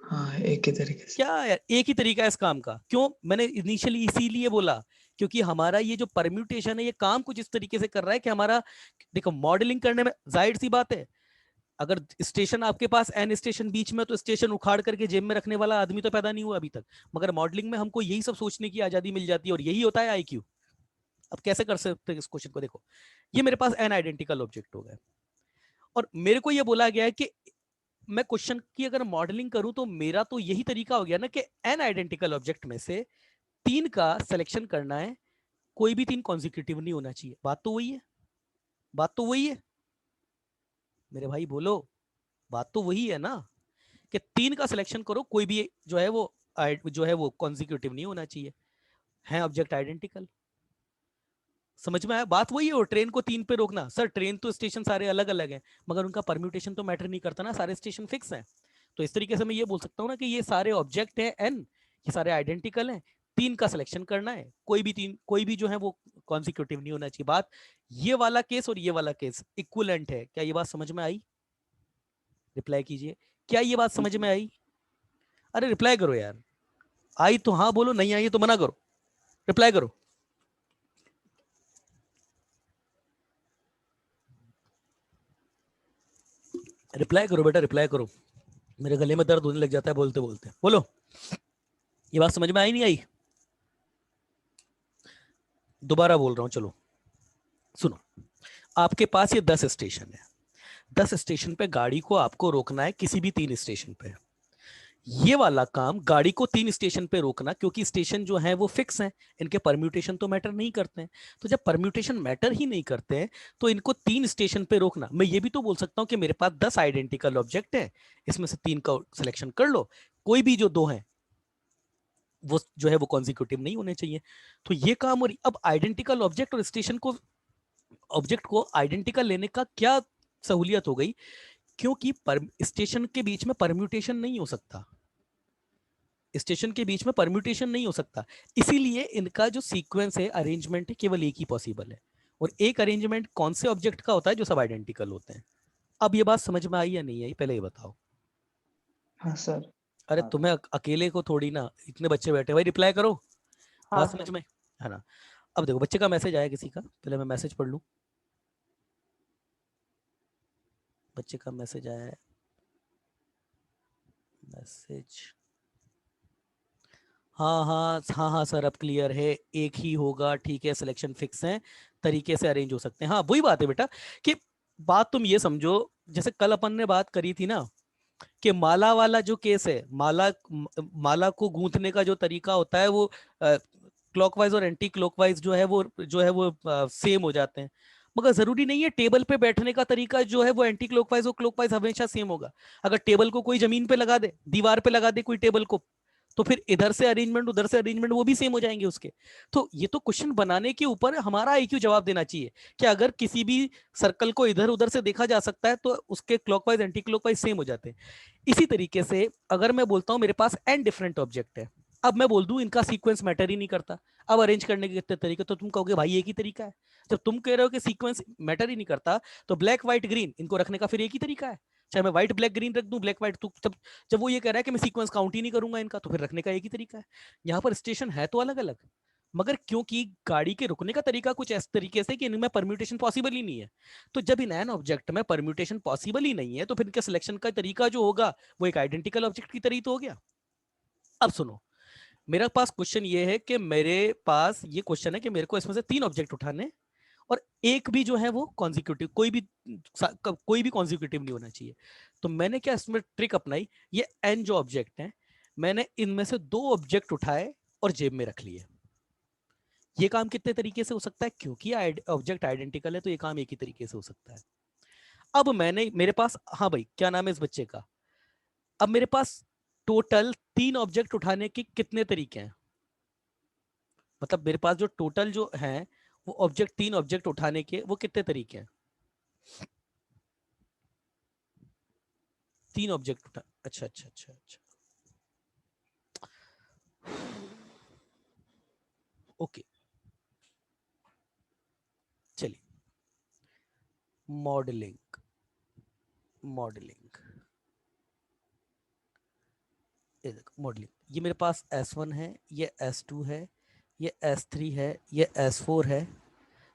हाँ एक ही तरीके से। क्या यार, एक ही तरीका है इस काम का। क्यों मैंने इनिशियली इसीलिए बोला, क्योंकि हमारा ये जो परम्यूटेशन है, ये काम कुछ इस तरीके से कर रहा है कि हमारा, देखो मॉडलिंग करने में जाहिर सी बात है, अगर स्टेशन आपके पास एन स्टेशन बीच में, तो स्टेशन उखाड़ करके जेब में रखने वाला आदमी तो पैदा नहीं हुआ अभी तक। मगर मॉडलिंग में हमको यही सब सोचने की आजादी मिल जाती है, और यही होता है आईक्यू। अब कैसे कर सकते हैं इस क्वेश्चन को? देखो, ये मेरे पास एन आइडेंटिकल ऑब्जेक्ट हो गए, और मेरे को ये बोला गया है कि मैं क्वेश्चन की अगर मॉडलिंग करूं, तो मेरा तो यही तरीका हो गया ना कि एन आइडेंटिकल ऑब्जेक्ट में से तीन का सिलेक्शन करना है, कोई भी तीन कॉन्जिक्यूटिव नहीं होना चाहिए। बात तो वही है, बात तो वही है मेरे भाई, बोलो। बात तो वही है ना, कि तीन का सिलेक्शन करो, कोई भी जो है वो जो है वो कॉन्जिक्यूटिव नहीं होना चाहिए, है ऑब्जेक्ट आइडेंटिकल। समझ में आया? बात वही है। और ट्रेन को तीन पे रोकना, सर ट्रेन तो स्टेशन सारे अलग अलग हैं, मगर उनका परम्यूटेशन तो मैटर नहीं करता ना, सारे स्टेशन फिक्स हैं। तो इस तरीके से मैं ये बोल सकता हूँ ना कि ये सारे ऑब्जेक्ट हैं एन, ये सारे आइडेंटिकल हैं, तीन का सिलेक्शन करना है, कोई भी तीन, कोई भी जो है वो कॉन्सिक्यूटिव नहीं होना चाहिए। बात, ये वाला केस और ये वाला केस इक्विवेलेंट है। क्या ये बात समझ में आई? रिप्लाई कीजिए, क्या ये बात समझ में आई? अरे रिप्लाई करो यार, आई तो हाँ बोलो, नहीं आई तो मना करो, रिप्लाई करो। रिप्लाई करो बेटा, रिप्लाई करो, मेरे गले में दर्द होने लग जाता है बोलते बोलते। बोलो, ये बात समझ में आई नहीं आई? दोबारा बोल रहा हूं, चलो सुनो। आपके पास ये 10 स्टेशन है, 10 स्टेशन पे गाड़ी को आपको रोकना है किसी भी तीन स्टेशन पे। ये वाला काम गाड़ी को तीन स्टेशन पे रोकना, क्योंकि स्टेशन जो है वो फिक्स हैं, इनके परम्यूटेशन तो मैटर नहीं करते हैं। तो जब परम्यूटेशन मैटर ही नहीं करते हैं, तो इनको तीन स्टेशन पे रोकना। मैं ये भी तो बोल सकता हूं कि मेरे पास 10 आइडेंटिकल ऑब्जेक्ट हैं, इसमें से तीन का सिलेक्शन कर लो, कोई भी जो दो हैं वो जो है वो कॉन्जिक्यूटिव नहीं होने चाहिए। तो ये काम। और अब आइडेंटिकल ऑब्जेक्ट और स्टेशन को, ऑब्जेक्ट को आइडेंटिकल लेने का क्या सहूलियत हो गई, क्योंकि स्टेशन के बीच में परम्यूटेशन नहीं हो सकता, स्टेशन के बीच में परम्यूटेशन नहीं हो सकता, इसीलिए इनका जो सीक्वेंस है, अरेंजमेंट है, केवल एक ही पॉसिबल है। और एक अरेंजमेंट कौन से ऑब्जेक्ट का होता है? जो सब आइडेंटिकल होते हैं। अब ये बात समझ में आई या नहीं आई, पहले ये बताओ। हाँ सर। अरे तुम्हें अकेले को थोड़ी ना, इतने बच्चे बैठे, भाई रिप्लाई करो। हाँ बात समझ सर। में है ना? अब देखो, बच्चे का मैसेज आया किसी का, पहले मैं मैसेज पढ़ लूं। बच्चे का मैसेज आया है, मैसेज, हाँ हाँ हाँ हाँ सर, अब क्लियर है, एक ही होगा, ठीक है, सिलेक्शन फिक्स है, तरीके से अरेंज हो सकते हैं। हाँ वही बात है बेटा, कि बात तुम ये समझो, जैसे कल अपन ने बात करी थी ना कि माला वाला जो केस है, माला को गूंथने का जो तरीका होता है वो क्लॉकवाइज और एंटी क्लॉकवाइज जो है वो सेम हो जाते हैं। मगर जरूरी नहीं है टेबल पे बैठने का तरीका जो है वो एंटी क्लॉकवाइज और क्लॉकवाइज हमेशा सेम होगा। अगर टेबल को कोई जमीन पे लगा दे, दीवार पे लगा दे कोई टेबल को, तो फिर इधर से अरेंजमेंट उधर से अरेंजमेंट वो भी सेम हो जाएंगे उसके। तो ये तो क्वेश्चन बनाने के ऊपर हमारा आईक्यू जवाब देना चाहिए कि अगर किसी भी सर्कल को इधर उधर से देखा जा सकता है तो उसके क्लॉकवाइज एंटी क्लॉकवाइज सेम हो जाते हैं। इसी तरीके से अगर मैं बोलता हूं मेरे पास एन डिफरेंट ऑब्जेक्ट है, अब मैं बोल दूं इनका सीक्वेंस मैटर ही नहीं करता, अब अरेंज करने के कितने तरीके, तो तुम कहोगे भाई एक ही तरीका है। जब तुम कह रहे हो कि सीक्वेंस मैटर ही नहीं करता, तो ब्लैक व्हाइट ग्रीन इनको रखने का फिर एक ही तरीका है। चाहे मैं व्हाइट ब्लैक ग्रीन रख दूं, ब्लैक व्हाइट, तो जब वो ये कह रहा है कि मैं सीक्वेंस काउंट ही नहीं करूंगा इनका, तो फिर रखने का एक ही तरीका है। यहाँ पर स्टेशन है तो अलग अलग, मगर क्योंकि गाड़ी के रुकने का तरीका कुछ इस तरीके से कि इनमें परम्यूटेशन पॉसिबल ही नहीं है, तो जब इन एन ऑब्जेक्ट में परम्यूटेशन पॉसिबल ही नहीं है तो फिर इनके सिलेक्शन का तरीका जो होगा वो एक आइडेंटिकल ऑब्जेक्ट की तरह तो हो गया। अब सुनो, मेरे पास क्वेश्चन ये है कि मेरे पास ये क्वेश्चन है कि मेरे को इसमें से 3 ऑब्जेक्ट उठाने, और एक भी जो है वो कॉन्जिक्यूटिव, कोई भी कॉन्जिक्यूटिव नहीं होना चाहिए। तो मैंने क्या इसमें ट्रिक अपनाई, ये एन जो ऑब्जेक्ट है मैंने इनमें से 2 ऑब्जेक्ट उठाए और जेब में रख लिए। ये काम कितने तरीके से हो सकता है, क्योंकि ऑब्जेक्ट आइडेंटिकल है तो ये काम एक ही तरीके से हो सकता है। अब मेरे पास, हाँ भाई क्या नाम है इस बच्चे का, अब मेरे पास टोटल 3 ऑब्जेक्ट उठाने के कितने तरीके हैं, मतलब मेरे पास जो टोटल जो है वो ऑब्जेक्ट 3 ऑब्जेक्ट उठाने के वो कितने तरीके हैं। 3 ऑब्जेक्ट उठा, अच्छा अच्छा अच्छा अच्छा, ओके चलिए। मॉडलिंग, मॉडलिंग, ये देखो मॉडलिंग, ये मेरे पास S1 है, ये S2 है, ये S3 है, ये S4 है,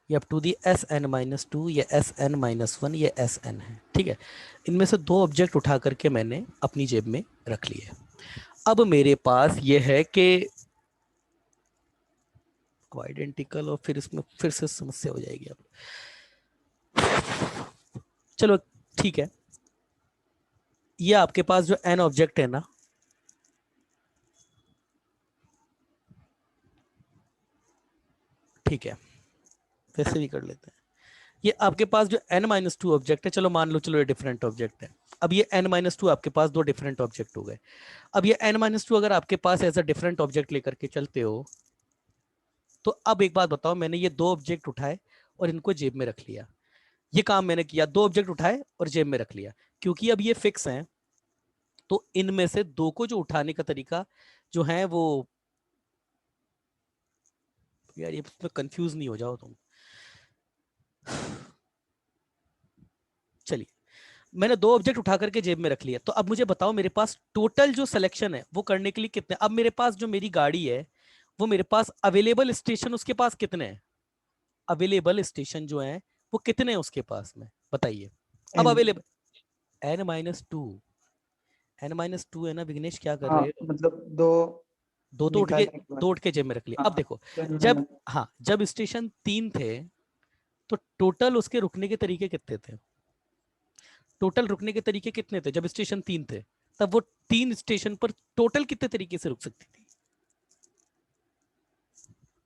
ये अप टू दी Sn-2, ये Sn-1, ये Sn है, ठीक है। इनमें से 2 ऑब्जेक्ट उठा करके मैंने अपनी जेब में रख लिए। अब मेरे पास ये है कि आइडेंटिकल, और फिर इसमें फिर से समस्या हो जाएगी। अब चलो ठीक है, ये आपके पास जो n ऑब्जेक्ट है ना, ठीक है वैसे भी कर लेते हैं। ये आपके पास जो n-2 ऑब्जेक्ट है, चलो मान लो चलो ये डिफरेंट ऑब्जेक्ट है। अब ये n-2 आपके पास 2 डिफरेंट ऑब्जेक्ट हो गए। अब ये n-2 अगर आपके पास एज अ डिफरेंट ऑब्जेक्ट लेकर के चलते हो, तो अब एक बात बताओ, मैंने ये 2 ऑब्जेक्ट उठाए और इनको जेब में रख लिया। ये काम मैंने किया, 2 ऑब्जेक्ट उठाए और जेब में रख लिया। क्योंकि अब ये फिक्स हैं तो इनमें से 2 को जो उठाने का तरीका जो है वो, यार ये कंफ्यूज नहीं हो जाओ तुम। चलिए, मैंने 2 ऑब्जेक्ट उठा करके जेब में रख लिया, तो अब मुझे बताओ मेरे पास टोटल जो सिलेक्शन है वो करने के लिए कितने, अब मेरे पास जो मेरी गाड़ी है वो मेरे पास अवेलेबल स्टेशन उसके पास कितने हैं, अवेलेबल स्टेशन जो है वो कितने हैं उसके पास में, बताइए। अब एन। अवेलेबल n-2, n-2 है ना विघ्नेश, क्या कर हाँ रहे हो। मतलब दो दो तो उठ के, निकालने के बाद। 2 उठ के जेब में रख लिए। अब हाँ देखो, तो जब, हाँ जब स्टेशन 3 थे तो टोटल उसके रुकने के तरीके कितने थे, टोटल रुकने के तरीके कितने थे जब स्टेशन 3 थे, तब वो 3 स्टेशन पर टोटल कितने तरीके से रुक सकती थी,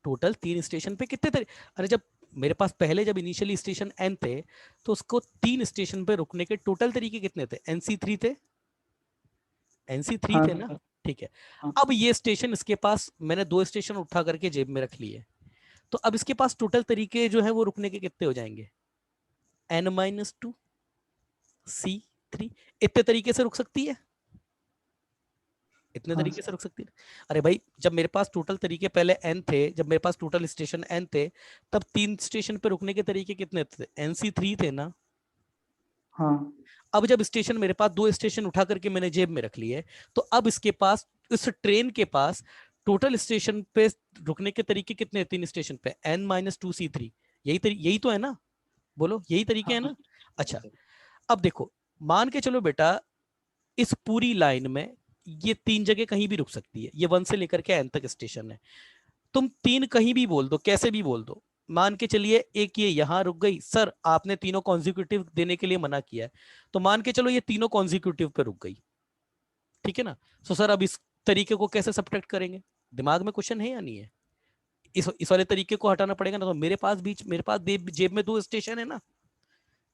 टोटल 3 स्टेशन पे कितने तरीके, अरे जब मेरे पास पहले जब इनिशियली स्टेशन n थे तो उसको 3 स्टेशन पे रुकने के टोटल तरीके कितने थे, NC3 थे, NC3 थे ना, हाँ ठीक है। हाँ अब ये स्टेशन इसके पास मैंने 2 स्टेशन उठा करके जेब में रख लिए, तो अब इसके पास टोटल तरीके जो है वो रुकने के कितने हो जाएंगे, n-2 C3, इतने तरीके से रुक सकती है, इतने हाँ तरीके से रुक सकती है। अरे भाई जब मेरे पास टोटल तरीके पहले n थे, जब मेरे पास टोटल स्टेशन n थे, तब 3 स्टेशन पे रुकने के तरीके कितने थे, NC3 थे ना। हाँ अब जब स्टेशन मेरे पास 2 स्टेशन उठा करके मैंने जेब में रख लिए, तो अब इसके पास, इस ट्रेन के पास टोटल स्टेशन पे रुकने के तरीके कितने, 3 स्टेशन पे n-2 C3, यही तो है ना, बोलो यही तरीके है हाँ ना। अच्छा, अब देखो, मान के चलो बेटा इस पूरी लाइन में ये 3 जगह कहीं भी रुक सकती है, ये 1 से लेकर के n तक स्टेशन है, तुम 3 कहीं भी बोल दो, कैसे भी बोल दो, मान के चलिए एक ये यहाँ रुक गई, सर आपने तीनों कॉन्जिक्यूटिव देने के लिए मना किया है, तो मान के चलो ये तीनों कॉन्जिक्यूटिव पे रुक गई, ठीक है ना। सो सर अब इस तरीके को कैसे सब्ट्रैक्ट करेंगे, दिमाग में क्वेश्चन है या नहीं है। इस वाले तरीके को हटाना पड़ेगा ना। तो मेरे पास जेब में 2 स्टेशन है ना,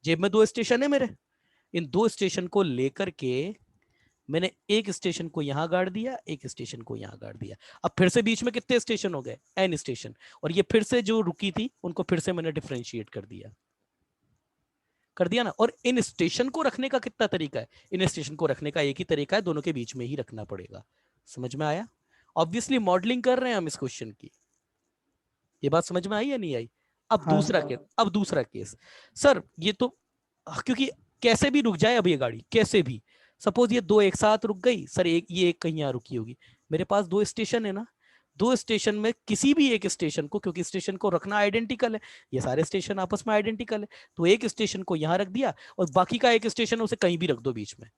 जेब में 2 स्टेशन है मेरे। इन 2 स्टेशन को लेकर के मैंने एक स्टेशन को यहां गाड़ दिया, एक स्टेशन को यहां गाड़ दिया। अब फिर से बीच में कितने स्टेशन हो गए, n स्टेशन। और ये फिर से जो रुकी थी उनको फिर से मैंने डिफरेंशिएट कर दिया ना। और इन स्टेशन को रखने का कितना तरीका है, इन स्टेशन को रखने का एक ही तरीका है, दोनों के बीच में ही रखना पड़ेगा। समझ में आया। ऑब्वियसली मॉडलिंग कर रहे हैं हम इस क्वेश्चन की, ये बात समझ में आई या नहीं आई। अब हाँ दूसरा केस सर, ये तो क्योंकि कैसे भी रुक जाए अब ये गाड़ी, कैसे भी, सपोज ये 2 एक साथ रुक गई सर, ये एक कहीं यहाँ रुकी होगी। मेरे पास 2 स्टेशन है ना, 2 स्टेशन में किसी भी एक स्टेशन को, क्योंकि स्टेशन को रखना आइडेंटिकल है, ये सारे स्टेशन आपस में आइडेंटिकल है, तो एक स्टेशन को यहाँ रख दिया और बाकी का एक स्टेशन उसे कहीं भी रख दो बीच में,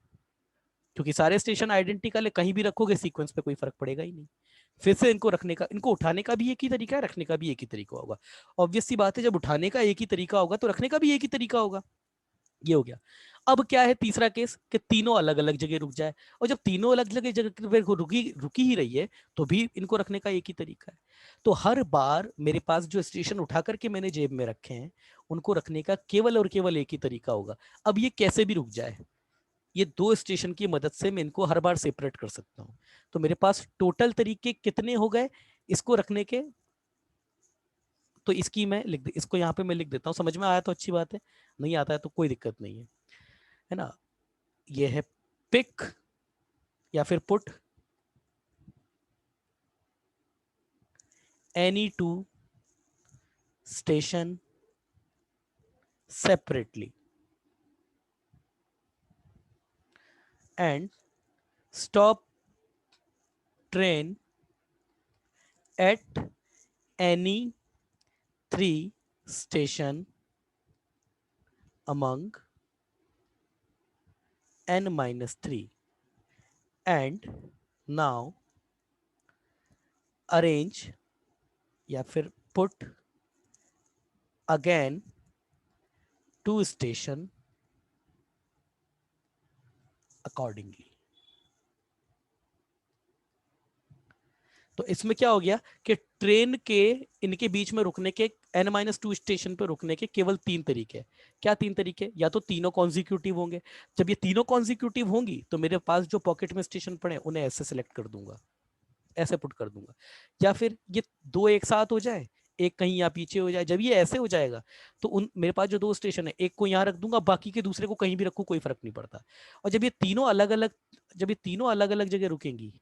क्योंकि सारे स्टेशन आइडेंटिकल है, कहीं भी रखोगे सीक्वेंस पे कोई फर्क पड़ेगा ही नहीं। फिर से इनको रखने का, इनको उठाने का भी एक ही तरीका है, रखने का भी एक ही तरीका होगा। ऑब्वियस सी बात है, जब उठाने का एक ही तरीका होगा तो रखने का भी एक ही तरीका होगा। ये हो गया। अब क्या है तीसरा केस, कि तीनों अलग अलग जगह रुक जाए, और जब तीनों अलग अलग जगह पे रुकी ही रही है तो भी इनको रखने का एक ही तरीका है। तो हर बार मेरे पास जो स्टेशन उठा करके मैंने जेब में रखे हैं उनको रखने का केवल और केवल एक ही तरीका होगा। अब ये कैसे भी रुक जाए, ये 2 स्टेशन की मदद से मैं इनको हर बार सेपरेट कर सकता हूं। तो मेरे पास टोटल तरीके कितने हो गए इसको रखने के, तो इसकी मैं इसको यहाँ पे मैं लिख देता हूँ। समझ में आया तो अच्छी बात है, नहीं आता है तो कोई दिक्कत नहीं है ना। ये है पिक या फिर put any 2 station separately and stop train at any 3 station among n-3 and now arrange या फिर put again 2 station accordingly। तो इसमें क्या हो गया कि ट्रेन के इनके बीच में रुकने के n-2 स्टेशन पर रुकने के केवल 3 तरीके। क्या 3 तरीके, या तो तीनों कॉन्जिक्यूटिव होंगे, जब ये तीनों कॉन्जिक्यूटिव होंगी तो मेरे पास जो पॉकेट में स्टेशन पड़े उन्हें ऐसे सिलेक्ट कर दूंगा, ऐसे पुट कर दूंगा। या फिर ये 2 एक साथ हो जाए, एक कहीं यहाँ पीछे हो जाए। जब ये ऐसे हो जाएगा तो मेरे पास जो 2 स्टेशन है एक को यहाँ रख दूंगा, बाकी के दूसरे को कहीं भी रखूं कोई फर्क नहीं पड़ता। और जब ये तीनों अलग अलग जगह रुकेंगी,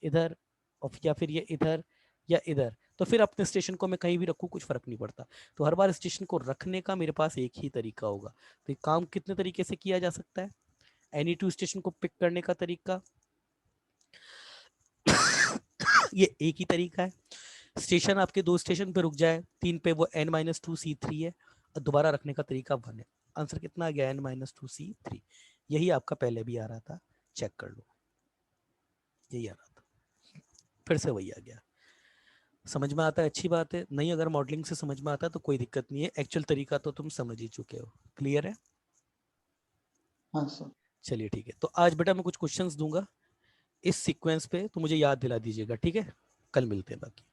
इधर और या फिर ये इधर या इधर, तो फिर अपने स्टेशन को मैं कहीं भी रखूं कुछ फर्क नहीं पड़ता। तो हर बार स्टेशन को रखने का मेरे पास एक ही तरीका होगा। तो ये काम कितने तरीके से किया जा सकता है, एनी 2 स्टेशन को पिक करने का तरीका ये एक ही तरीका है। स्टेशन आपके 2 स्टेशन पे रुक जाए, 3 पे वो n-2 C3 है, और दोबारा रखने का तरीका 1 है। आंसर कितना आ गया, n-2 C3। यही आपका पहले भी आ रहा था, चेक कर लो, यही आ रहा था, फिर से वही आ गया। समझ में आता है, अच्छी बात है। नहीं अगर मॉडलिंग से समझ में आता है तो कोई दिक्कत नहीं है, एक्चुअल तरीका तो तुम समझ ही चुके हो। क्लियर है। हाँ सर। चलिए ठीक है, तो आज बेटा मैं कुछ क्वेश्चंस दूंगा इस सीक्वेंस पे, तो मुझे याद दिला दीजिएगा, ठीक है। कल मिलते हैं बाकी।